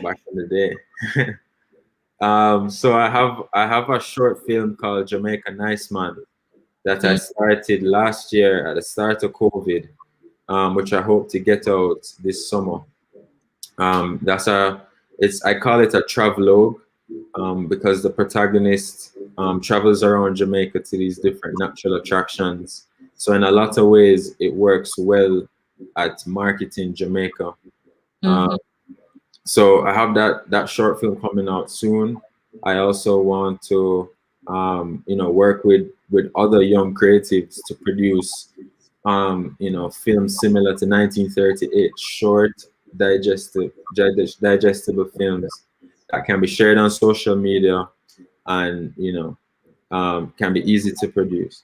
back in the day. So I have a short film called Jamaica Nice Man that I started last year at the start of COVID, which I hope to get out this summer. I call it a travelogue, because the protagonist travels around Jamaica to these different natural attractions. So in a lot of ways, it works well at marketing Jamaica. So I have that short film coming out soon. I also want to work with other young creatives to produce films similar to 1938, short digestible films that can be shared on social media and can be easy to produce.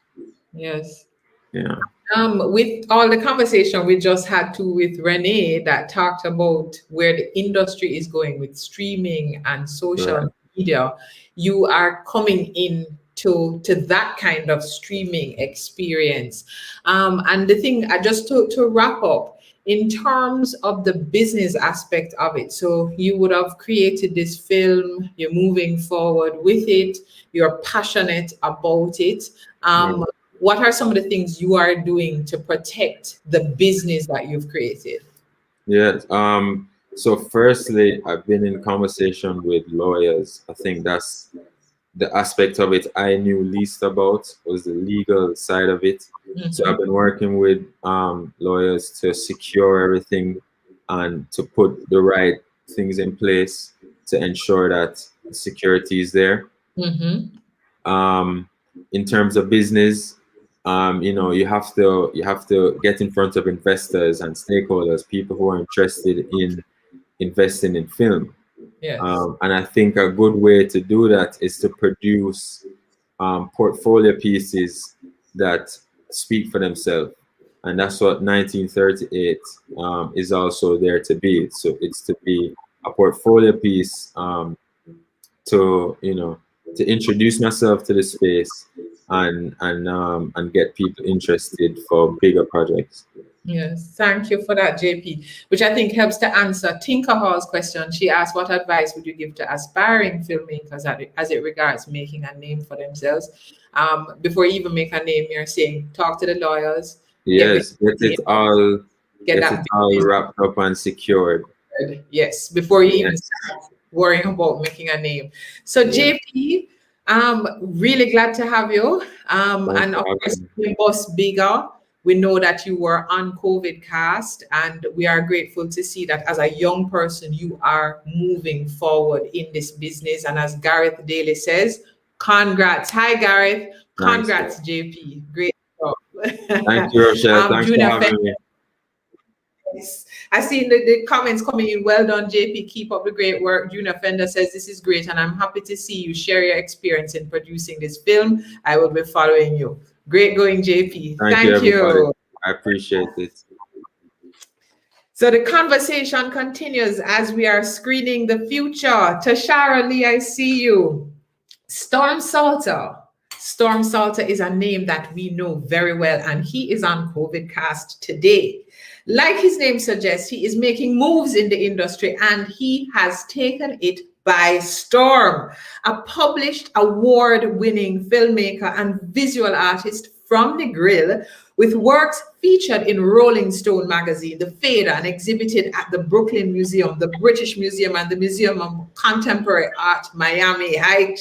Yes. Yeah. With all the conversation we just had with Renee that talked about where the industry is going with streaming and social media, you are coming in to that kind of streaming experience. And the thing, just to wrap up, in terms of the business aspect of it, so you would have created this film, you're moving forward with it, you're passionate about it. What are some of the things you are doing to protect the business that you've created? Yes. So firstly, I've been in conversation with lawyers. I think that's the aspect of it I knew least about, was the legal side of it. So I've been working with lawyers to secure everything and to put the right things in place to ensure that security is there. In terms of business, you have to get in front of investors and stakeholders, people who are interested in investing in film. Yes. And I think a good way to do that is to produce portfolio pieces that speak for themselves. And that's what 1938 is also there to be. So it's to be a portfolio piece to introduce myself to the space and get people interested for bigger projects. Yes, thank you for that, JP, which I think helps to answer Tinker Hall's question. She asked, what advice would you give to aspiring filmmakers as it regards making a name for themselves? Before you even make a name, you're saying, talk to the lawyers. Yes, get it all wrapped up and secured. Yes, before you even start worrying about making a name. So JP, really glad to have you. And of course, Boss Bigger. We know that you were on CovidCast, and we are grateful to see that as a young person, you are moving forward in this business. And as Gareth Daly says, congrats. Hi, Gareth. Congrats, nice. JP. Great job. Thank you, Rochelle. Thanks for having me. I see the comments coming in. Well done, JP. Keep up the great work. Junior Fender says this is great, and I'm happy to see you share your experience in producing this film. I will be following you. Great going, JP. Thank you. I appreciate it. So the conversation continues as we are screening the future. Tashara Lee, I see you. Storm Saulter. Storm Saulter is a name that we know very well, and he is on CovidCast today. Like his name suggests, he is making moves in the industry, and he has taken it by storm. A published award-winning filmmaker and visual artist from the Grill, with works featured in Rolling Stone magazine, The Fader, and exhibited at the Brooklyn Museum, the British Museum, and the Museum of Contemporary Art, Miami. Hi,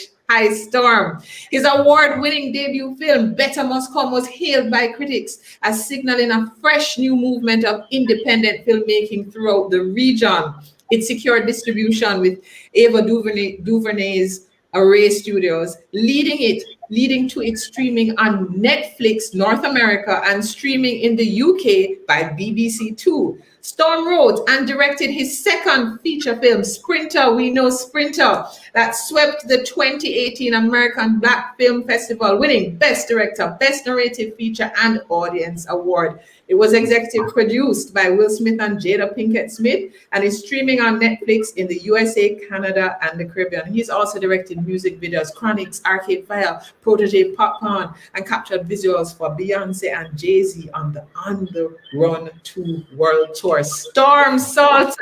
Storm. His award-winning debut film, Better Must Come, was hailed by critics as signaling a fresh new movement of independent filmmaking throughout the region. It secured distribution with Ava DuVernay's Array Studios, leading it leading to its streaming on Netflix North America and streaming in the UK by BBC Two. Storm wrote and directed his second feature film, Sprinter, We Know Sprinter, that swept the 2018 American Black Film Festival, winning Best Director, Best Narrative Feature, and Audience Award. It was executive produced by Will Smith and Jada Pinkett Smith and is streaming on Netflix in the USA, Canada, and the Caribbean. He's also directed music videos, Chronics, Arcade Fire, Protege Popcorn, and captured visuals for Beyonce and Jay-Z on the Run 2 World Tour. Storm Saulter.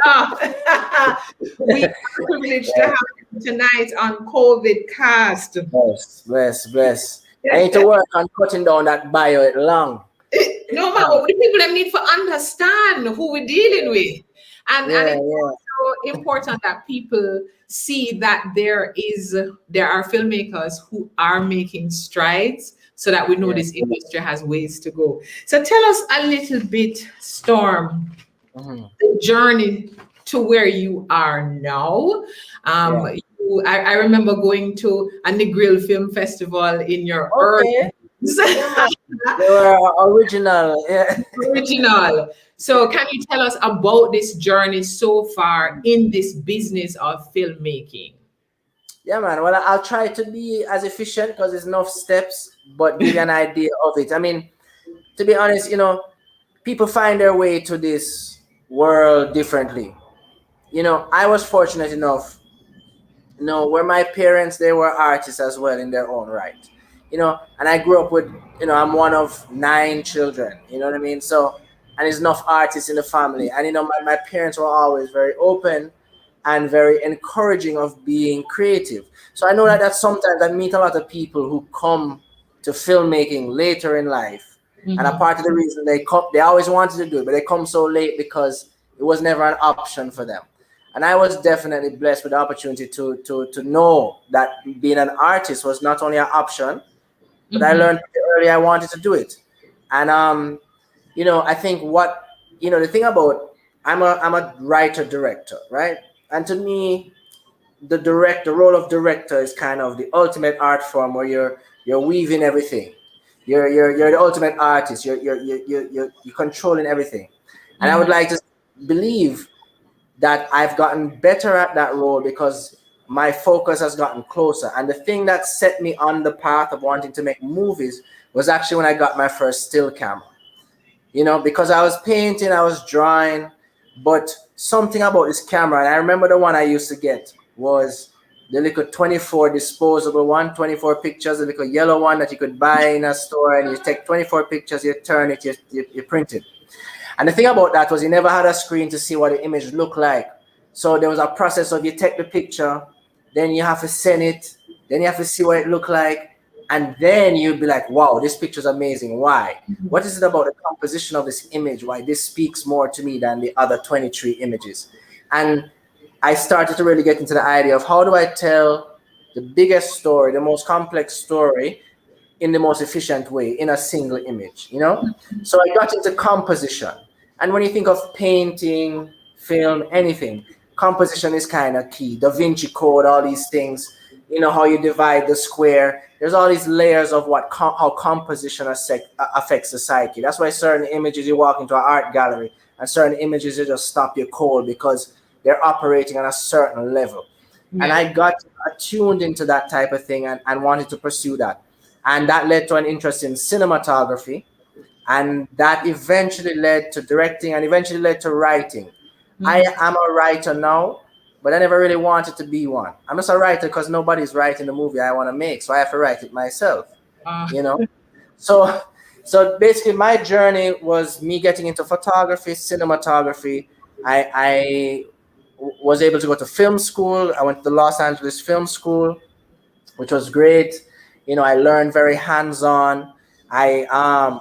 We are privileged to have you tonight on CovidCast. Bless. I need to work on cutting down that bio. It's long. No, but the people that need to understand who we're dealing with. And it's also important that people see that there are filmmakers who are making strides so that we know this industry has ways to go. So tell us a little bit, Storm, the journey to where you are now. I remember going to a Negril Film Festival in your early. They were original. Yeah. Original. So can you tell us about this journey so far in this business of filmmaking? Yeah, man. Well, I'll try to be as efficient because there's enough steps, but give you an idea of it. I mean, to be honest, people find their way to this world differently. I was fortunate enough, where my parents, they were artists as well in their own right. And I grew up with, I'm one of 9 children, you know what I mean? So, and there's enough artists in the family. And, my parents were always very open and very encouraging of being creative. So I know that sometimes I meet a lot of people who come to filmmaking later in life. And a part of the reason they always wanted to do it, but they come so late because it was never an option for them. And I was definitely blessed with the opportunity to know that being an artist was not only an option, but I learned early I wanted to do it. And I think the thing about I'm a writer director, right? And to me, the role of director is kind of the ultimate art form where you're weaving everything. You're the ultimate artist. You're controlling everything. And I would like to believe that I've gotten better at that role because my focus has gotten closer. And the thing that set me on the path of wanting to make movies was actually when I got my first still camera. Because I was painting, I was drawing, but something about this camera, and I remember the one I used to get was the little 24 disposable one, 24 pictures, the little yellow one that you could buy in a store, and you take 24 pictures, you turn it, you print it. And the thing about that was you never had a screen to see what the image looked like. So there was a process of you take the picture, then you have to send it, then you have to see what it looked like, and then you'd be like, wow, this picture's amazing. Why? What is it about the composition of this image? Why this speaks more to me than the other 23 images? And I started to really get into the idea of how do I tell the biggest story, the most complex story in the most efficient way in a single image, So I got into composition. And when you think of painting, film, anything, composition is kind of key. Da Vinci Code, all these things, how you divide the square. There's all these layers of how composition affects the psyche. That's why certain images you walk into an art gallery and certain images you just stop you cold because they're operating on a certain level. Yeah. And I got attuned into that type of thing and wanted to pursue that. And that led to an interest in cinematography. And that eventually led to directing and eventually led to writing. I am a writer now, but I never really wanted to be one. I'm just a writer because nobody's writing the movie I want to make, so I have to write it myself, So basically my journey was me getting into photography, cinematography. I was able to go to film school. I went to the Los Angeles Film School, which was great. I learned very hands-on. I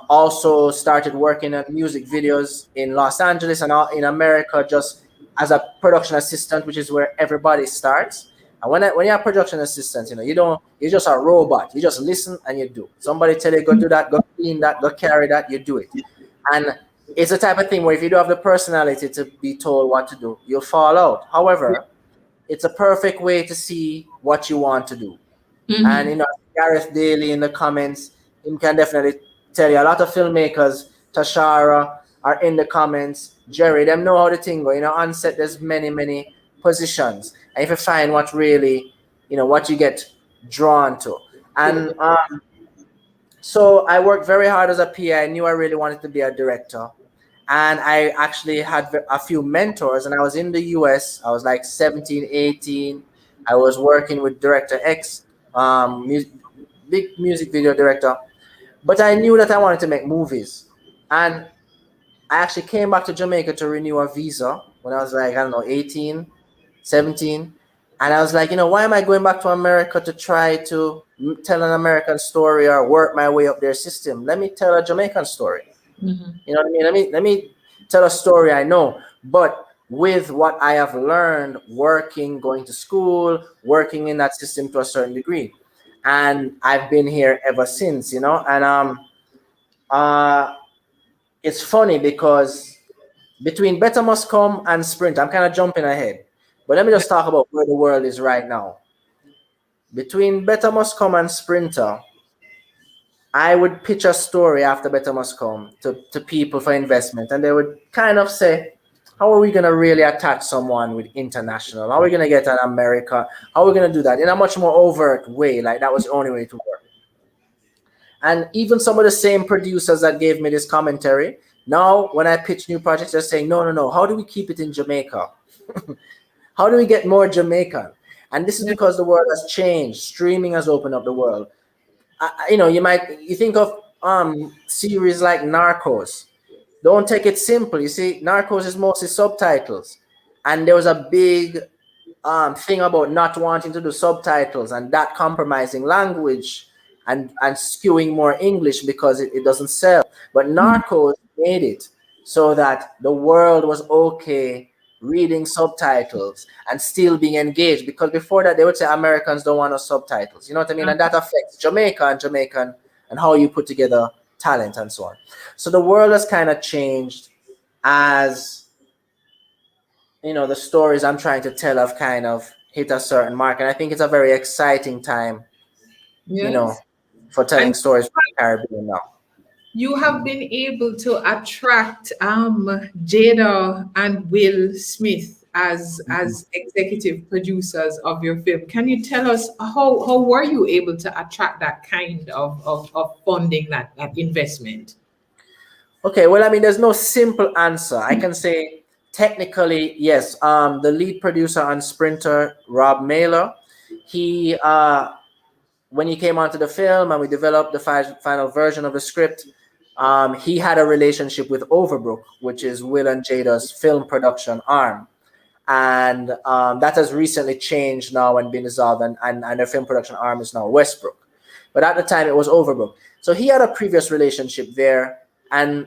also started working on music videos in Los Angeles and in America just as a production assistant, which is where everybody starts. And when you're a production assistant, you're just a robot. You just listen and you do. Somebody tell you, go do that, go clean that, go carry that, you do it. And it's the type of thing where if you don't have the personality to be told what to do, you'll fall out. However, it's a perfect way to see what you want to do. And Gareth Daly in the comments. Him can definitely tell you. A lot of filmmakers, Tashara, are in the comments. Jerry, them know how the thing go. On set there's many positions. And if you find what really, what you get drawn to. And so I worked very hard as a PA. I knew I really wanted to be a director. And I actually had a few mentors, and I was in the US. I was like 17, 18. I was working with Director X, big music video director. But I knew that I wanted to make movies. And I actually came back to Jamaica to renew a visa when I was like, I don't know, 18, 17. And I was like, why am I going back to America to try to tell an American story or work my way up their system? Let me tell a Jamaican story. Mm-hmm. You know what I mean? Let me tell a story I know, but with what I have learned working, going to school, working in that system to a certain degree. And I've been here ever since, and it's funny because between Better Must Come and Sprint, I'm kind of jumping ahead, but let me just talk about where the world is right now. Between Better Must Come and Sprinter, I would pitch a story after Better Must Come to people for investment, and they would kind of say, how are we going to really attach someone with international? How are we going to get an America? How are we going to do that in a much more overt way? Like that was the only way to work. And even some of the same producers that gave me this commentary, now when I pitch new projects, they're saying, no. How do we keep it in Jamaica? How do we get more Jamaican? And this is because the world has changed. Streaming has opened up the world. You think of series like Narcos. Don't take it simple. You see, Narcos is mostly subtitles, and there was a big thing about not wanting to do subtitles and that compromising language and skewing more English because it doesn't sell. But Narcos made it so that the world was okay reading subtitles and still being engaged, because before that they would say Americans don't want no subtitles, you know what I mean? And that affects Jamaica and Jamaican and how you put together talent and so on. So the world has kind of changed as the stories I'm trying to tell have kind of hit a certain mark, and I think it's a very exciting time, for telling stories from the Caribbean now. You have been able to attract Jada and Will Smith as executive producers of your film. Can you tell us how were you able to attract that kind of funding, that investment? Okay, well, I mean, there's no simple answer. I can say technically, yes. The lead producer on Sprinter, Rob Mailer, he when he came onto the film and we developed the final version of the script, he had a relationship with Overbrook, which is Will and Jada's film production arm. And that has recently changed now and been dissolved, and their film production arm is now Westbrook. But at the time, it was Overbrook. So he had a previous relationship there, and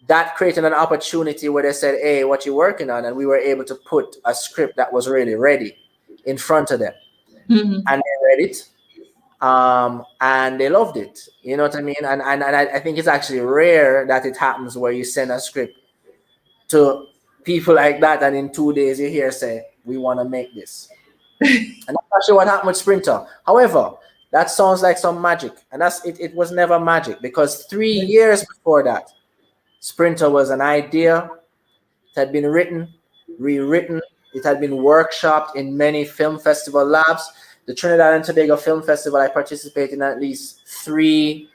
that created an opportunity where they said, hey, what you working on? And we were able to put a script that was really ready in front of them. Mm-hmm. And they read it. And they loved it, you know what I mean? And I think it's actually rare that it happens where you send a script to people like that, and in 2 days you hear say, we want to make this. And that's actually what happened with Sprinter. However, that sounds like some magic, and it was never magic, because 3 years before that, Sprinter was an idea. It had been written, rewritten, it had been workshopped in many film festival labs. The Trinidad and Tobago Film Festival, I participated in at least 3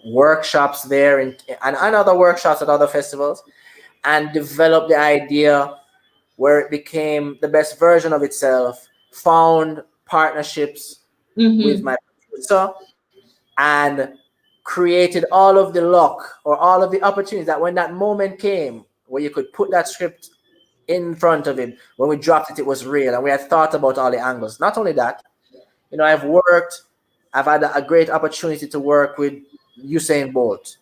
workshops there and other workshops at other festivals, and developed the idea where it became the best version of itself, found partnerships with my producer, and created all of the luck or all of the opportunities that when that moment came where you could put that script in front of him, when we dropped it, it was real, and we had thought about all the angles. Not only that, I've had a great opportunity to work with Usain Bolt,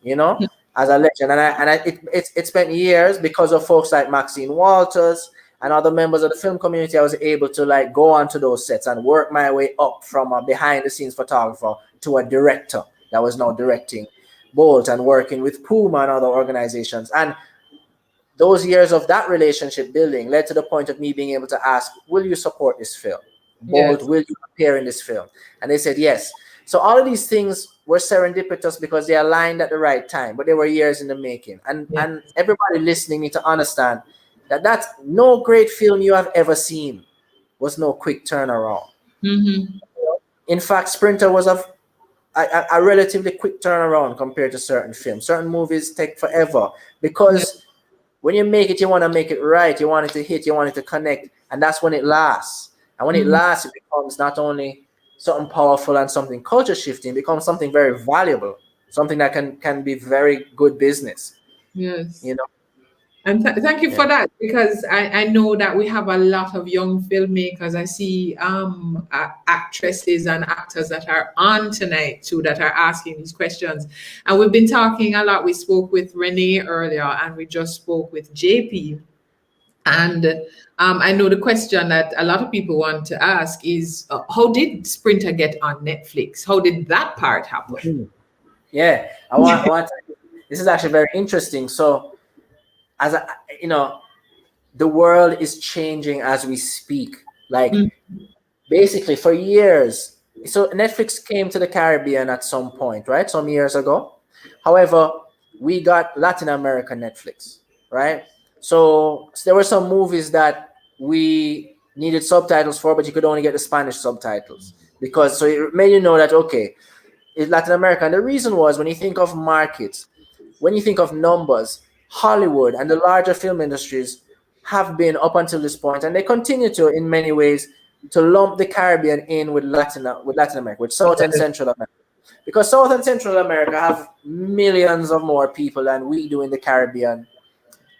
as a legend. And it spent years because of folks like Maxine Walters and other members of the film community. I was able to go onto those sets and work my way up from a behind the scenes photographer to a director that was now directing Bolt and working with Puma and other organizations. And those years of that relationship building led to the point of me being able to ask, will you support this film? Bolt, will you appear in this film? And they said yes. So all of these things were serendipitous because they aligned at the right time, but they were years in the making. And everybody listening need to understand that that's no great film you have ever seen was no quick turnaround. Mm-hmm. In fact, Sprinter was a relatively quick turnaround compared to certain films. Certain movies take forever because when you make it, you want to make it right. You want it to hit, you want it to connect. And that's when it lasts. And when it lasts, it becomes not only something powerful and something culture shifting, it becomes something very valuable, something that can be very good business. Yes. You know? And thank you for that, because I know that we have a lot of young filmmakers. I see actresses and actors that are on tonight too that are asking these questions. And we've been talking a lot. We spoke with Renee earlier and we just spoke with JP. And I know the question that a lot of people want to ask is, how did Sprinter get on Netflix? How did that part happen? Yeah, I want this is actually very interesting. So, as you know, the world is changing as we speak. Like basically for years. So Netflix came to the Caribbean at some point, right? Some years ago. However, we got Latin American Netflix, right? So there were some movies that we needed subtitles for, but you could only get the Spanish subtitles because so it made you know that okay, it's Latin America. And the reason was when you think of markets, when you think of numbers, Hollywood and the larger film industries have been up until this point, and they continue to, in many ways, to lump the Caribbean in with Latin America, with South and Central America, because South and Central America have millions of more people than we do in the Caribbean,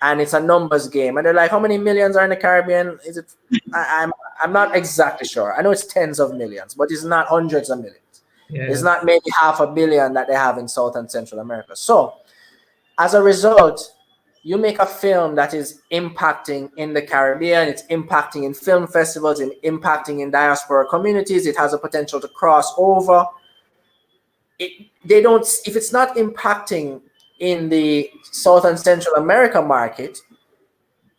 and it's a numbers game. And they're like, how many millions are in the Caribbean? Is it? I'm not exactly sure. I know it's tens of millions, but it's not hundreds of millions. Yes. It's not maybe 500 million that they have in South and Central America. So, as a result, you make a film that is impacting in the Caribbean, it's impacting in film festivals, it's impacting in diaspora communities, it has a potential to cross over. If it's not impacting in the South and Central America market,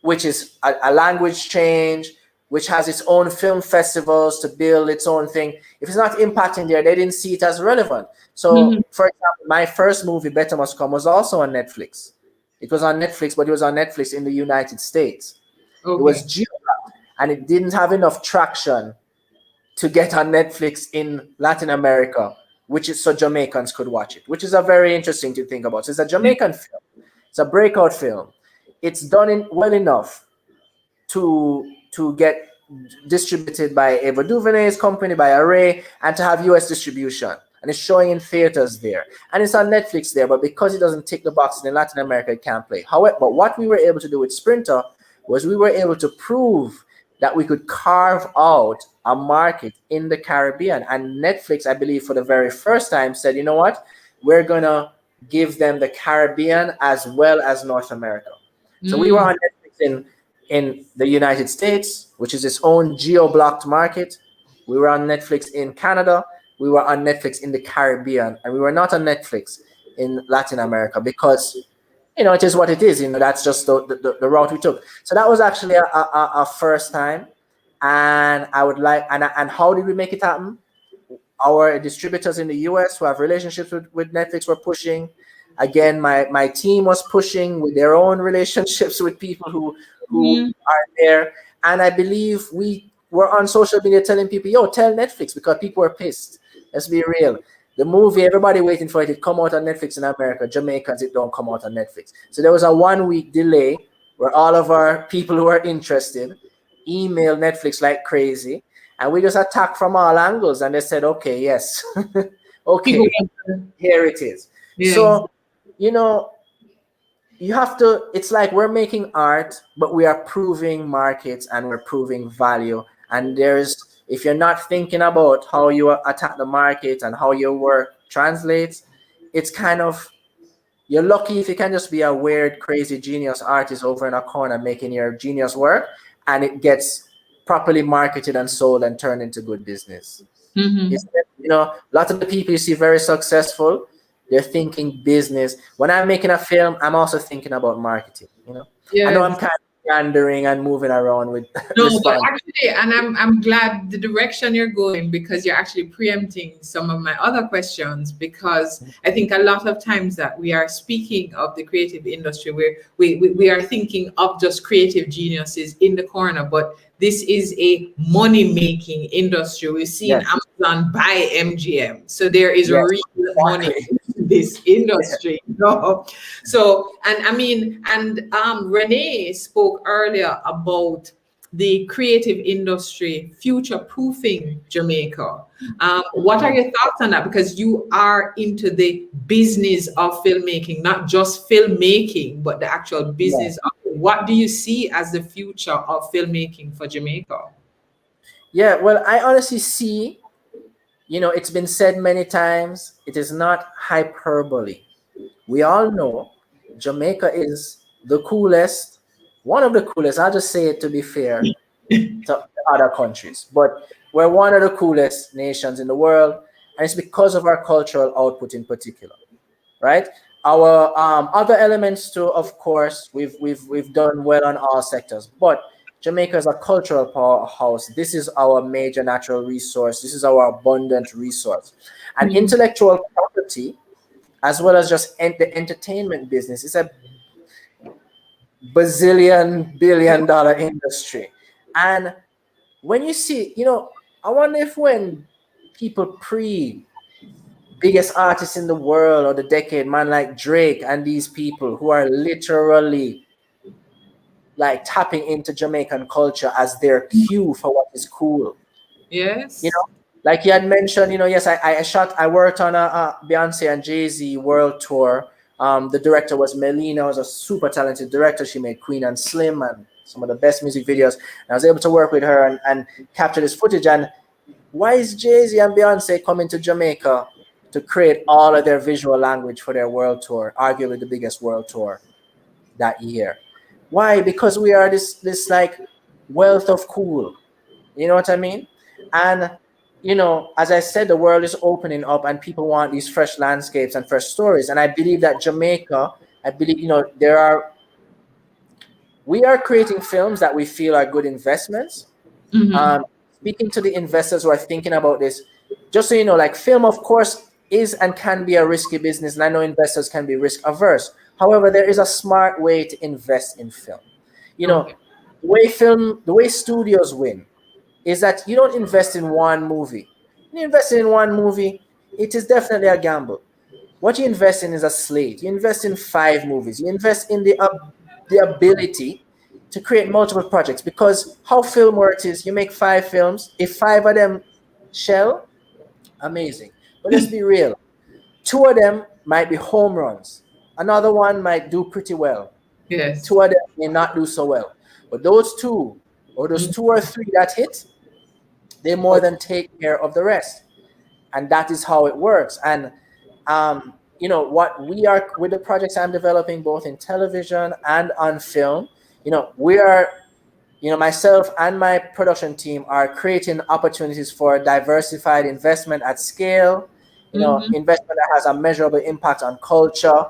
which is a language change, which has its own film festivals to build its own thing, if it's not impacting there, they didn't see it as relevant. So, for example, my first movie, Better Must Come, was also on Netflix. It was on Netflix, but it was on Netflix in the United States. Okay. It was geo-blocked, and it didn't have enough traction to get on Netflix in Latin America, which is so Jamaicans could watch it, which is a very interesting to think about. So it's a Jamaican film. It's a breakout film. It's done well enough to get distributed by Ava DuVernay's company, by Array, and to have US distribution. And it's showing in theaters there. And it's on Netflix there, but because it doesn't tick the boxes in Latin America, it can't play. However, but what we were able to do with Sprinter was we were able to prove that we could carve out a market in the Caribbean. And Netflix, I believe, for the very first time said, you know what? We're going to give them the Caribbean as well as North America. So we were on Netflix in the United States, which is its own geo-blocked market. We were on Netflix in Canada. We were on Netflix in the Caribbean, and we were not on Netflix in Latin America because, you know, it is what it is. You know, that's just the route we took. So that was actually a first time, and I would like, and how did we make it happen? Our distributors in the US who have relationships with Netflix were pushing. Again, my team was pushing with their own relationships with people who are there, and I believe we were on social media telling people, yo, tell Netflix, because people were pissed. Let's be real. The movie, everybody waiting for it to come out on Netflix in America. Jamaicans, it don't come out on Netflix. So there was a 1 week delay where all of our people who are interested emailed Netflix like crazy. And we just attacked from all angles. And they said, okay, yes. Okay, here it is. Yeah. So, you know, you have to, it's like we're making art, but we are proving markets and we're proving value. And if you're not thinking about how you attack the market and how your work translates, it's kind of, you're lucky if you can just be a weird, crazy genius artist over in a corner making your genius work and it gets properly marketed and sold and turned into good business. You know, lots of the people you see very successful, they're thinking business. When I'm making a film, I'm also thinking about marketing, you know. Yes. I know I'm kind of meandering and moving around with No, but response. actually, and I'm glad the direction you're going, because you're actually preempting some of my other questions, because I think a lot of times that we are speaking of the creative industry where we are thinking of just creative geniuses in the corner, but this is a money-making industry. We've seen Yes. Amazon buy MGM, so there is Yes. real money in this industry. No. So, and I mean, and Renee spoke earlier about the creative industry future-proofing Jamaica. What are your thoughts on that? Because you are into the business of filmmaking, not just filmmaking, but the actual business of it. What do you see as the future of filmmaking for Jamaica? Yeah, well, I honestly see, it's been said many times, it is not hyperbole. We all know Jamaica is the coolest, one of the coolest, I'll just say it to be fair to other countries, but we're one of the coolest nations in the world, and it's because of our cultural output in particular, right? Our other elements too, of course, we've done well on all sectors, but Jamaica is a cultural powerhouse. This is our major natural resource. This is our abundant resource, and intellectual property, as well as just the entertainment business, is a billion-dollar industry. And when you see, I wonder if when people biggest artists in the world or the decade, man like Drake and these people who are literally like tapping into Jamaican culture as their cue for what is cool. Yes. Like you had mentioned, yes, I worked on a Beyonce and Jay-Z world tour. The director was Melina, was a super talented director. She made Queen and Slim and some of the best music videos. And I was able to work with her and capture this footage. And why is Jay-Z and Beyonce coming to Jamaica to create all of their visual language for their world tour, arguably the biggest world tour that year? Why? Because we are this like wealth of cool. You know what I mean? And as I said, the world is opening up and people want these fresh landscapes and fresh stories. And I believe that Jamaica, we are creating films that we feel are good investments. Speaking to the investors who are thinking about this, just so you know, like film, of course, is and can be a risky business. And I know investors can be risk averse. However, there is a smart way to invest in film. The way studios win is that you don't invest in one movie. You invest in one movie, it is definitely a gamble. What you invest in is a slate. You invest in 5 movies. You invest in the ability to create multiple projects, because how film works is you make 5 films. If 5 of them shell, amazing. But let's be real. 2 of them might be home runs. Another one might do pretty well. Yes. 2 of them may not do so well. But those 2 or 3 that hit, they more than take care of the rest. And that is how it works. And what we are with the projects I'm developing both in television and on film, we are, myself and my production team are creating opportunities for diversified investment at scale, investment that has a measurable impact on culture,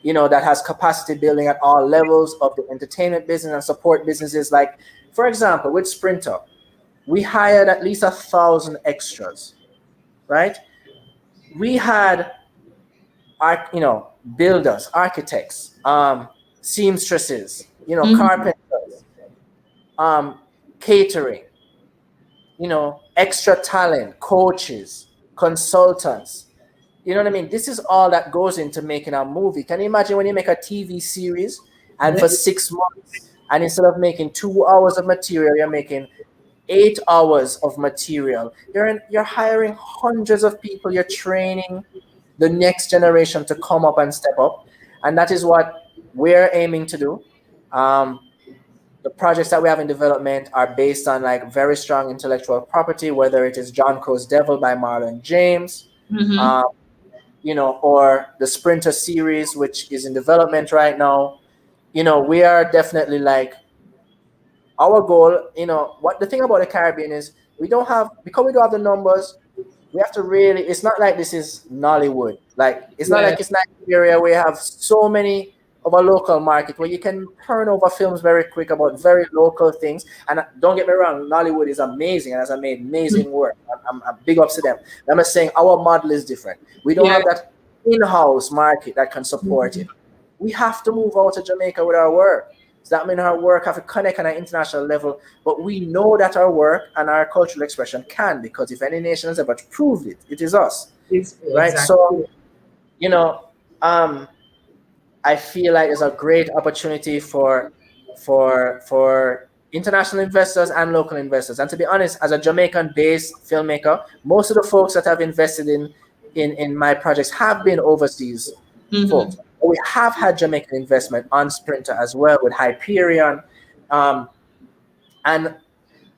that has capacity building at all levels of the entertainment business and support businesses. Like, for example, with Sprinter, we hired at least 1,000 extras, right? We had, builders, architects, seamstresses, carpenters, catering, extra talent, coaches, consultants. You know what I mean? This is all that goes into making a movie. Can you imagine when you make a TV series and for 6 months, and instead of making 2 hours of material, you're making 8 hours of material. You're hiring hundreds of people. You're training the next generation to come up and step up, and that is what we're aiming to do. The projects that we have in development are based on like very strong intellectual property, whether it is John Crow's Devil by Marlon James, or the Sprinter series, which is in development right now. We are definitely like, our goal, what the thing about the Caribbean is because we don't have the numbers, we have to really, it's not like this is Nollywood. Like, it's not like it's Nigeria where you have so many of a local market where you can turn over films very quick about very local things. And don't get me wrong, Nollywood is amazing and has made amazing work. I'm big ups to them. I'm just saying our model is different. We don't have that in-house market that can support it. We have to move out to Jamaica with our work. So that means our work have to connect on an international level, but we know that our work and our cultural expression can, because if any nation has ever proved it, it is us. Right? Exactly. So, you know, I feel like there's a great opportunity for international investors and local investors. And to be honest, as a Jamaican-based filmmaker, most of the folks that have invested in my projects have been overseas folks. We have had Jamaican investment on Sprinter as well with Hyperion. And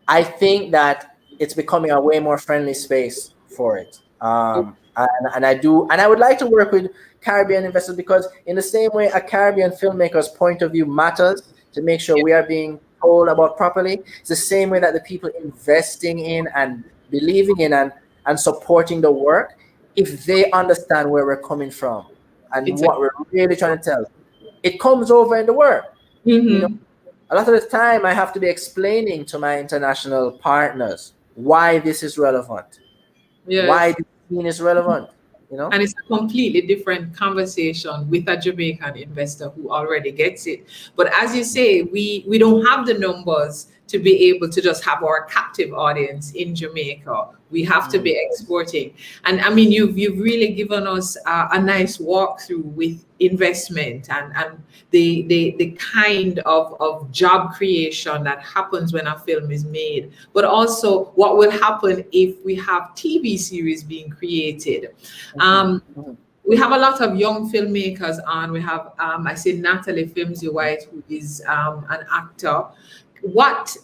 I think that it's becoming a way more friendly space for it. And I would like to work with Caribbean investors, because in the same way a Caribbean filmmaker's point of view matters to make sure we are being told about properly, it's the same way that the people investing in and believing in and supporting the work, if they understand where we're coming from and what we're really trying to tell, it comes over in the work. You know, a lot of the time I have to be explaining to my international partners why this is relevant, why this scene is relevant. You know? And it's a completely different conversation with a Jamaican investor who already gets it. But as you say, we don't have the numbers to be able to just have our captive audience in Jamaica. We have to be exporting. And I mean, you've really given us a nice walkthrough with investment and the kind of job creation that happens when a film is made, but also what will happen if we have TV series being created. We have a lot of young filmmakers on. We have, I say, Natalie Flimsy White, who is an actor. What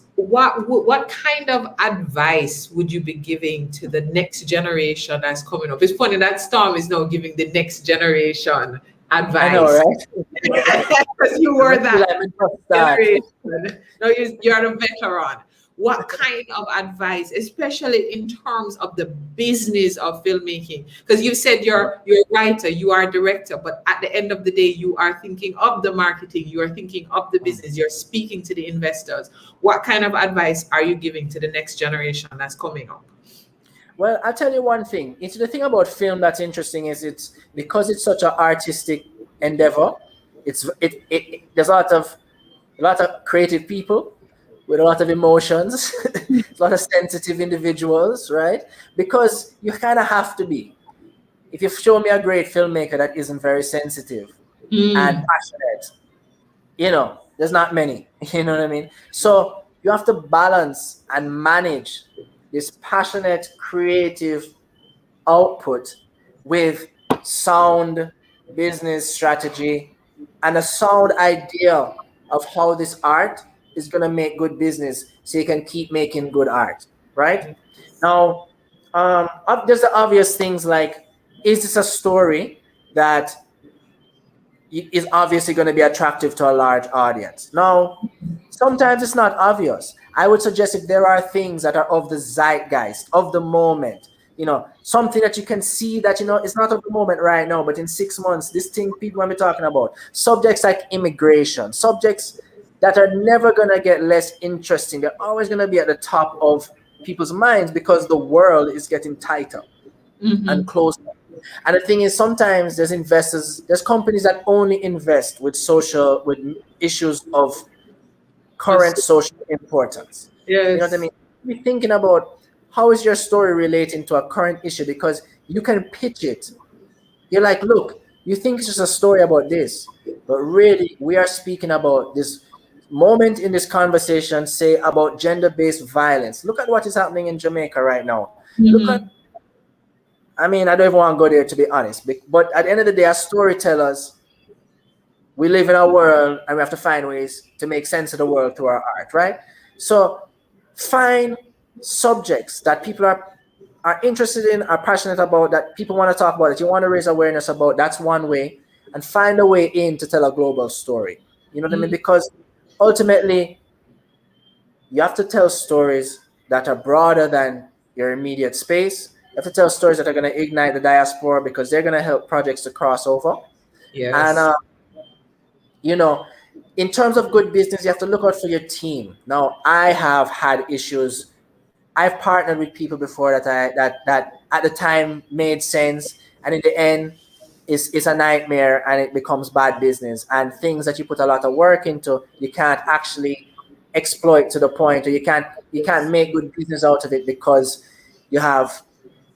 kind of advice would you be giving to the next generation that's coming up? It's funny that Storm is now giving the next generation advice. I know, right? Because you were that generation. No, you're a veteran. What kind of advice, especially in terms of the business of filmmaking? Because you said you're a writer, you are a director, but at the end of the day, you are thinking of the marketing, you are thinking of the business, you're speaking to the investors. What kind of advice are you giving to the next generation that's coming up? Well, I'll tell you one thing. It's the thing about film that's interesting is it's because it's such an artistic endeavor. There's a lot of creative people with a lot of emotions, a lot of sensitive individuals, right? Because you kind of have to be. If you show me a great filmmaker that isn't very sensitive and passionate, you know, there's not many, you know what I mean? So you have to balance and manage this passionate, creative output with sound business strategy and a sound idea of how this art is going to make good business so you can keep making good art, right? Now, there's the obvious things like, is this a story that is obviously going to be attractive to a large audience? Now, sometimes it's not obvious. I would suggest if there are things that are of the zeitgeist, of the moment, you know, something that you can see that, you know, it's not of the moment right now, but in 6 months, this thing people will be talking about. Subjects like immigration, subjects that are never going to get less interesting. They're always going to be at the top of people's minds because the world is getting tighter and closer. And the thing is, sometimes there's companies that only invest with issues of current social importance. Yes. You know what I mean? Be thinking about how is your story relating to a current issue, because you can pitch it. You're like, look, you think it's just a story about this, but really we are speaking about this moment in this conversation, say about gender-based violence. Look at what is happening in Jamaica right now. Look at, I mean, I don't even want to go there, to be honest, but at the end of the day, as storytellers, we live in a world and we have to find ways to make sense of the world through our art, right? So find subjects that people are interested in, are passionate about, that people want to talk about, that you want to raise awareness about. That's one way. And find a way in to tell a global story. You know what I mean? Because ultimately, you have to tell stories that are broader than your immediate space. You have to tell stories that are going to ignite the diaspora because they're going to help projects to cross over. Yes. And you know, in terms of good business, you have to look out for your team. Now, I have had issues. I've partnered with people before that at the time made sense, and in the end, it's a nightmare, and it becomes bad business. And things that you put a lot of work into, you can't actually exploit to the point, or you can't make good business out of it because you have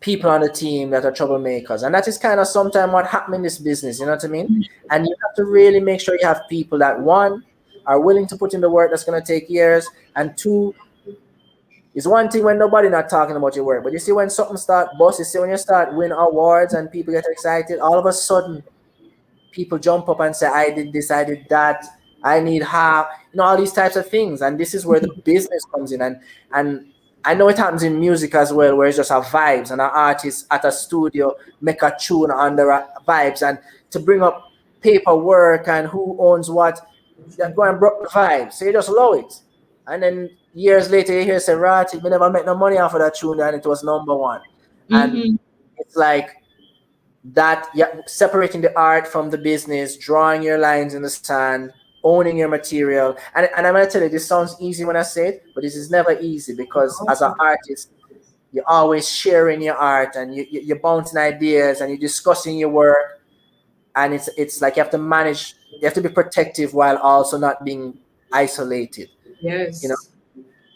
people on the team that are troublemakers. And that is kind of sometimes what happens in this business, you know what I mean? And you have to really make sure you have people that, one, are willing to put in the work that's going to take years, and two, it's one thing when nobody not talking about your work, but you see when something start bust, you see when you start win awards and people get excited, all of a sudden people jump up and say, I did this, I did that, I need half, all these types of things. And this is where the business comes in. And I know it happens in music as well, where it's just a vibes, and an artist at a studio make a tune under vibes, and to bring up paperwork and who owns what, they're going to broke the vibes. So you just allow it. And then years later, you hear say, Ratty, we never make no money off of that tune, and it was number one. And it's like that, separating the art from the business, drawing your lines in the sand, owning your material. And I'm going to tell you, this sounds easy when I say it, but this is never easy, because as an artist, you're always sharing your art, and you're bouncing ideas, and you're discussing your work. And it's like you have to manage, you have to be protective while also not being isolated. Yes.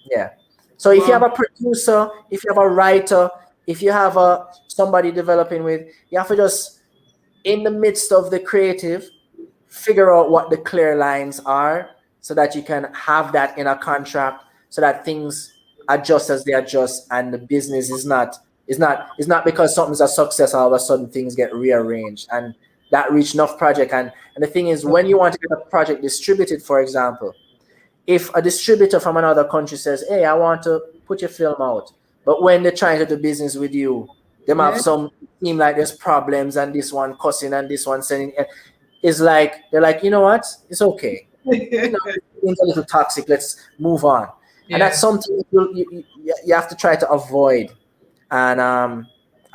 Yeah. So if you have a producer, if you have a writer, if you have somebody developing with, you have to just, in the midst of the creative, figure out what the clear lines are, so that you can have that in a contract, so that things adjust as they adjust, and the business is not because something's a success, all of a sudden things get rearranged, and that reach enough project. And the thing is, when you want to get a project distributed, for example, if a distributor from another country says, hey, I want to put your film out, but when they're trying to do business with you, they might have some seem like there's problems, and this one cussing and this one sending, it's like, they're like, you know what, it's okay. It's a little toxic, let's move on. And that's something you have to try to avoid. And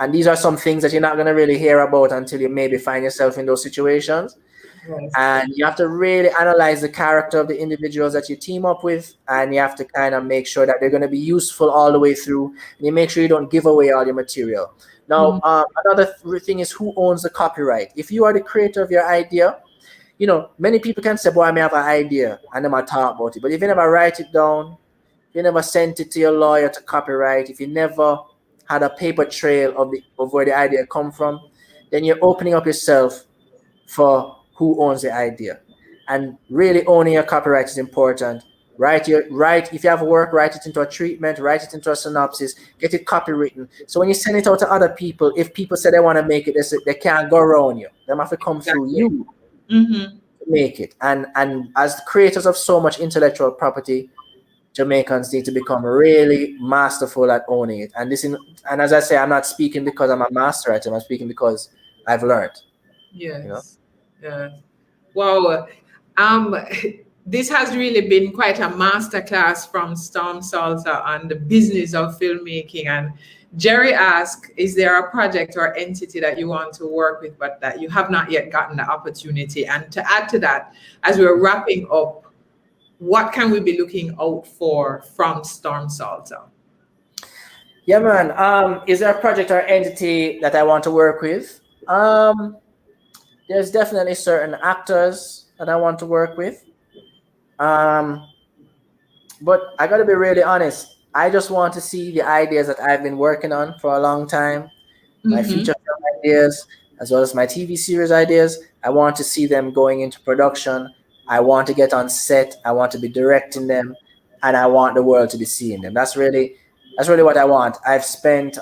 these are some things that you're not going to really hear about until you maybe find yourself in those situations. And you have to really analyze the character of the individuals that you team up with, and you have to kind of make sure that they're going to be useful all the way through, and you make sure you don't give away all your material. Now, another thing is, who owns the copyright? If you are the creator of your idea, many people can say, boy, I may have an idea, and then I talk about it. But if you never write it down, if you never sent it to your lawyer to copyright, if you never had a paper trail of where the idea come from, then you're opening up yourself for who owns the idea. And really owning your copyright is important. If you have work, write it into a treatment, write it into a synopsis, get it copywritten. So when you send it out to other people, if people say they want to make it, they can't go around you. They have to come through you to make it. And as creators of so much intellectual property, Jamaicans need to become really masterful at owning it. And as I say, I'm not speaking because I'm a master at it. I'm speaking because I've learned. Yes. Yeah. Wow. This has really been quite a masterclass from Storm Saulter on the business of filmmaking. And Jerry asked, is there a project or entity that you want to work with, but that you have not yet gotten the opportunity? And to add to that, as we're wrapping up, what can we be looking out for from Storm Saulter? Yeah, man. Is there a project or entity that I want to work with? There's definitely certain actors that I want to work with. But I got to be really honest. I just want to see the ideas that I've been working on for a long time, my feature film ideas, as well as my TV series ideas. I want to see them going into production. I want to get on set. I want to be directing them, and I want the world to be seeing them. That's really what I want. I've spent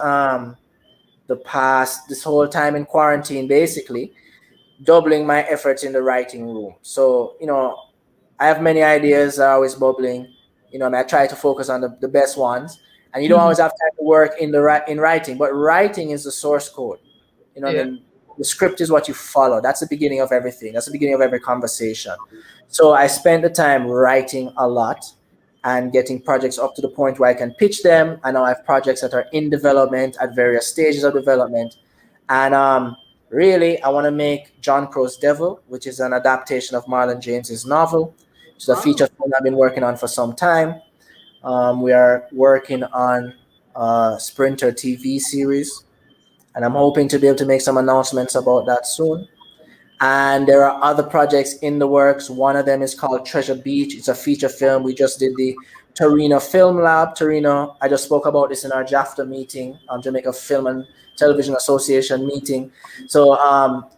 this whole time in quarantine, basically, doubling my efforts in the writing room. So, I have many ideas that are always bubbling. I try to focus on the best ones. And you don't always have time to work in writing, but writing is the source code. The script is what you follow. That's the beginning of everything. That's the beginning of every conversation. So I spend the time writing a lot and getting projects up to the point where I can pitch them. I now have projects that are in development at various stages of development. And really, I want to make John Crow's Devil, which is an adaptation of Marlon James's novel. It's a feature film I've been working on for some time. We are working on a Sprinter TV series, and I'm hoping to be able to make some announcements about that soon. And there are other projects in the works. One of them is called Treasure Beach. It's a feature film. We just did the Torino Film Lab. Torino, I just spoke about this in our JAFTA meeting, Jamaica Film and Television Association meeting. So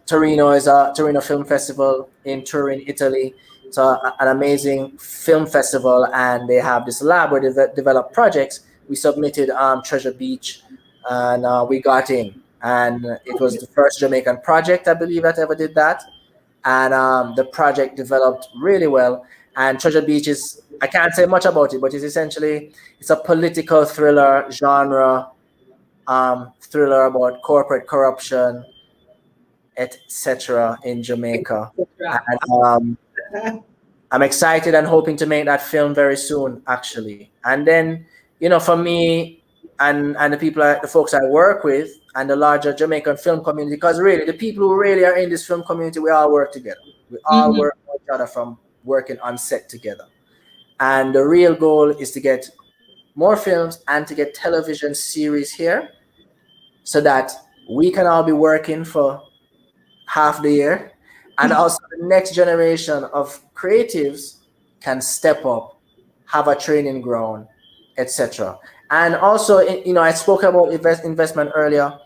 Torino is a Torino Film Festival in Turin, Italy. It's an amazing film festival, and they have this lab where they develop projects. We submitted Treasure Beach, and we got in. And it was the first Jamaican project, I believe, that ever did that. And the project developed really well. And Treasure Beach is, I can't say much about it, but it's a political thriller genre, thriller about corporate corruption, etc. in Jamaica. And I'm excited and hoping to make that film very soon, actually. And then, for me and the folks I work with and the larger Jamaican film community, because really the people who really are in this film community, we all work together. We all work with each other from working on set together. And the real goal is to get more films and to get television series here so that we can all be working for half the year. And also the next generation of creatives can step up, have a training ground, etc. And also, I spoke about investment earlier.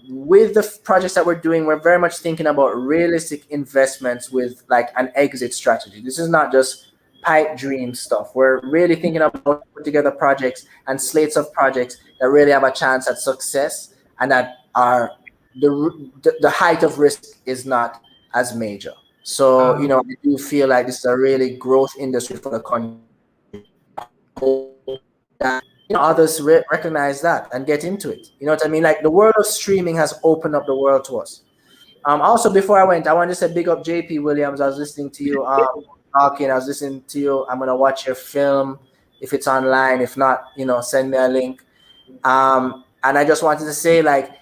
With the projects that we're doing, we're very much thinking about realistic investments with like an exit strategy. This is not just pipe dream stuff. We're really thinking about putting together projects and slates of projects that really have a chance at success and that are the height of risk is not as major. So, I do feel like this is a really growth industry for the country. That, others recognize that and get into it. You know what I mean? Like the world of streaming has opened up the world to us. Also, before I went, I wanted to say big up JP Williams. I was listening to you talking. I was listening to you. I'm going to watch your film if it's online. If not, send me a link. And I just wanted to say, like,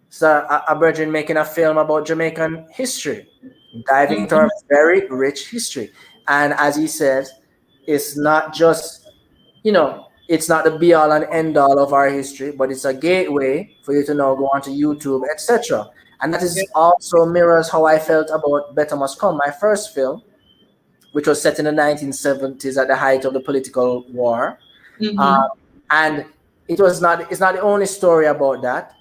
so a brethren making a film about Jamaican history, diving into our very rich history. And as he said, it's not just, it's not the be all and end all of our history, but it's a gateway for you to now go onto YouTube, etc. And that is also mirrors how I felt about Better Must Come, my first film, which was set in the 1970s at the height of the political war. And it's not the only story about that.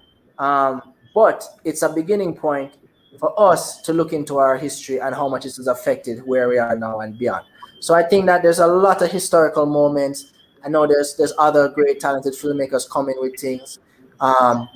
But it's a beginning point for us to look into our history and how much it has affected where we are now and beyond. So I think that there's a lot of historical moments. I know there's other great talented filmmakers coming with things. And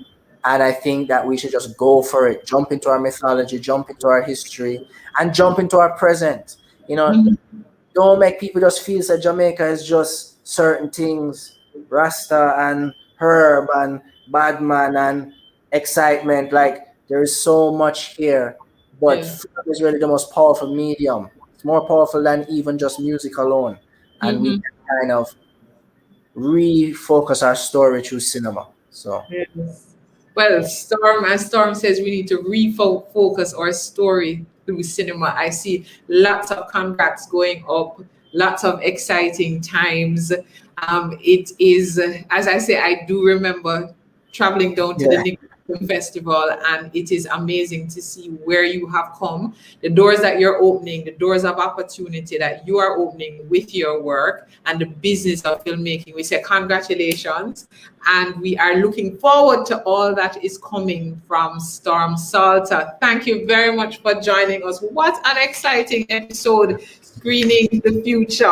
I think that we should just go for it, jump into our mythology, jump into our history, and jump into our present. Don't make people just feel that Jamaica is just certain things, Rasta and Herb and Badman and excitement. Like there is so much here, but film is really the most powerful medium. It's more powerful than even just music alone, and we can kind of refocus our story through cinema. So well, Storm says we need to refocus our story through cinema. I see lots of contracts going up, lots of exciting times. It is, as I say, I do remember traveling down to the Nickel Festival, and it is amazing to see where you have come, the doors that you're opening, the doors of opportunity that you are opening with your work and the business of filmmaking. We say congratulations, and we are looking forward to all that is coming from Storm Saulter. Thank you very much for joining us. What an exciting episode, screening the future.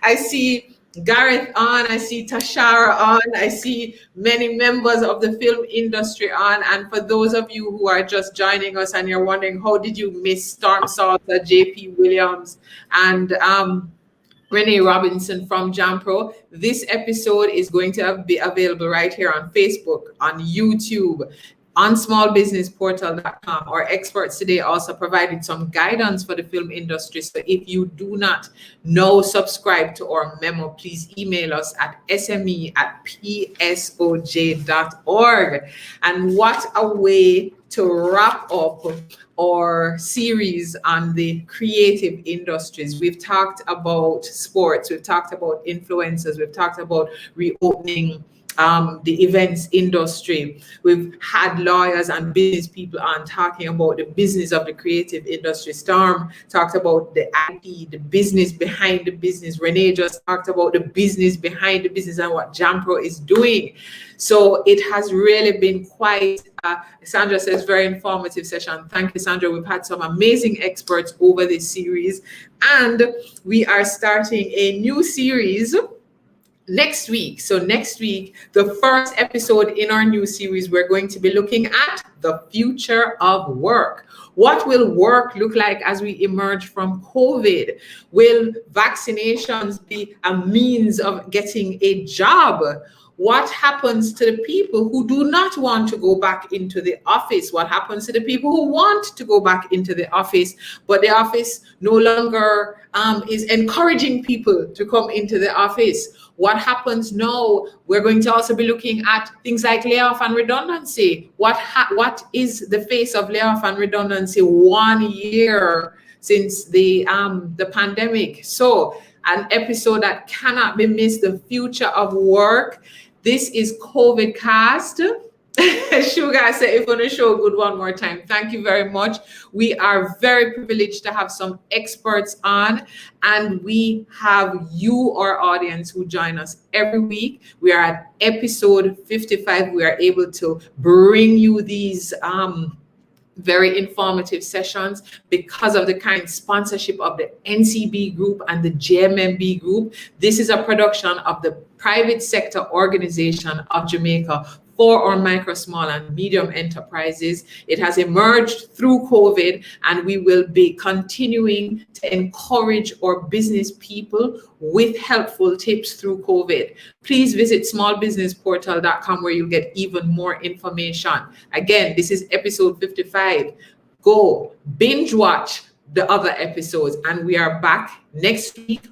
I see Gareth on, I see Tashara on, I see many members of the film industry on, and for those of you who are just joining us and you're wondering how did you miss Storm Saulter, JP Williams, and Renee Robinson from Jampro, this episode is going to be available right here on Facebook, on YouTube. on smallbusinessportal.com. Our experts today also provided some guidance for the film industry. So if you do not know, subscribe to our memo, please email us at sme@psoj.org. And what a way to wrap up our series on the creative industries. We've talked about sports, we've talked about influencers, we've talked about reopening the events industry. We've had lawyers and business people on talking about the business of the creative industry. Storm talked about the IP, the business behind the business. Renee just talked about the business behind the business and what Jampro is doing. So it has really been quite, Sandra says, very informative session. Thank you, Sandra. We've had some amazing experts over this series, and we are starting a new series next week. So next week, the first episode in our new series, we're going to be looking at the future of work. What will work look like as we emerge from COVID? Will vaccinations be a means of getting a job? What happens to the people who do not want to go back into the office? What happens to the people who want to go back into the office, but the office no longer is encouraging people to come into the office? What happens now? We're going to also be looking at things like layoff and redundancy. What is the face of layoff and redundancy 1 year since the pandemic? So an episode that cannot be missed, the future of work. This is CovidCast. Sugar said, if you want to show good one more time. Thank you very much. We are very privileged to have some experts on, and we have you, our audience, who join us every week. We are at episode 55. We are able to bring you these very informative sessions because of the kind sponsorship of the NCB Group and the JMMB Group. This is a production of the Private Sector Organization of Jamaica for our micro, small, and medium enterprises. It has emerged through COVID, and we will be continuing to encourage our business people with helpful tips through COVID. Please visit smallbusinessportal.com where you'll get even more information. Again, this is episode 55. Go binge watch the other episodes, and we are back next week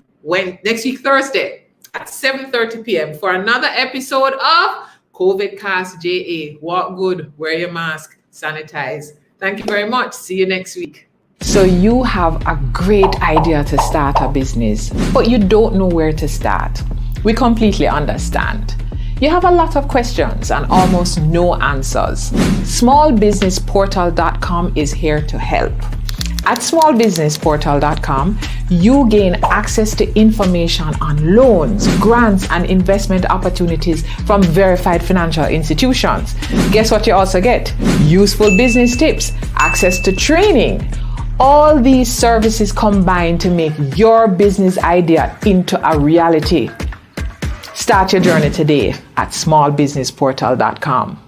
Thursday at 7:30 p.m. for another episode of CovidCastJA. Walk good, wear your mask, sanitize. Thank you very much. See you next week. So you have a great idea to start a business, but you don't know where to start. We completely understand. You have a lot of questions and almost no answers. Smallbusinessportal.com is here to help. At smallbusinessportal.com, you gain access to information on loans, grants, and investment opportunities from verified financial institutions. Guess what you also get? Useful business tips, access to training. All these services combine to make your business idea into a reality. Start your journey today at smallbusinessportal.com.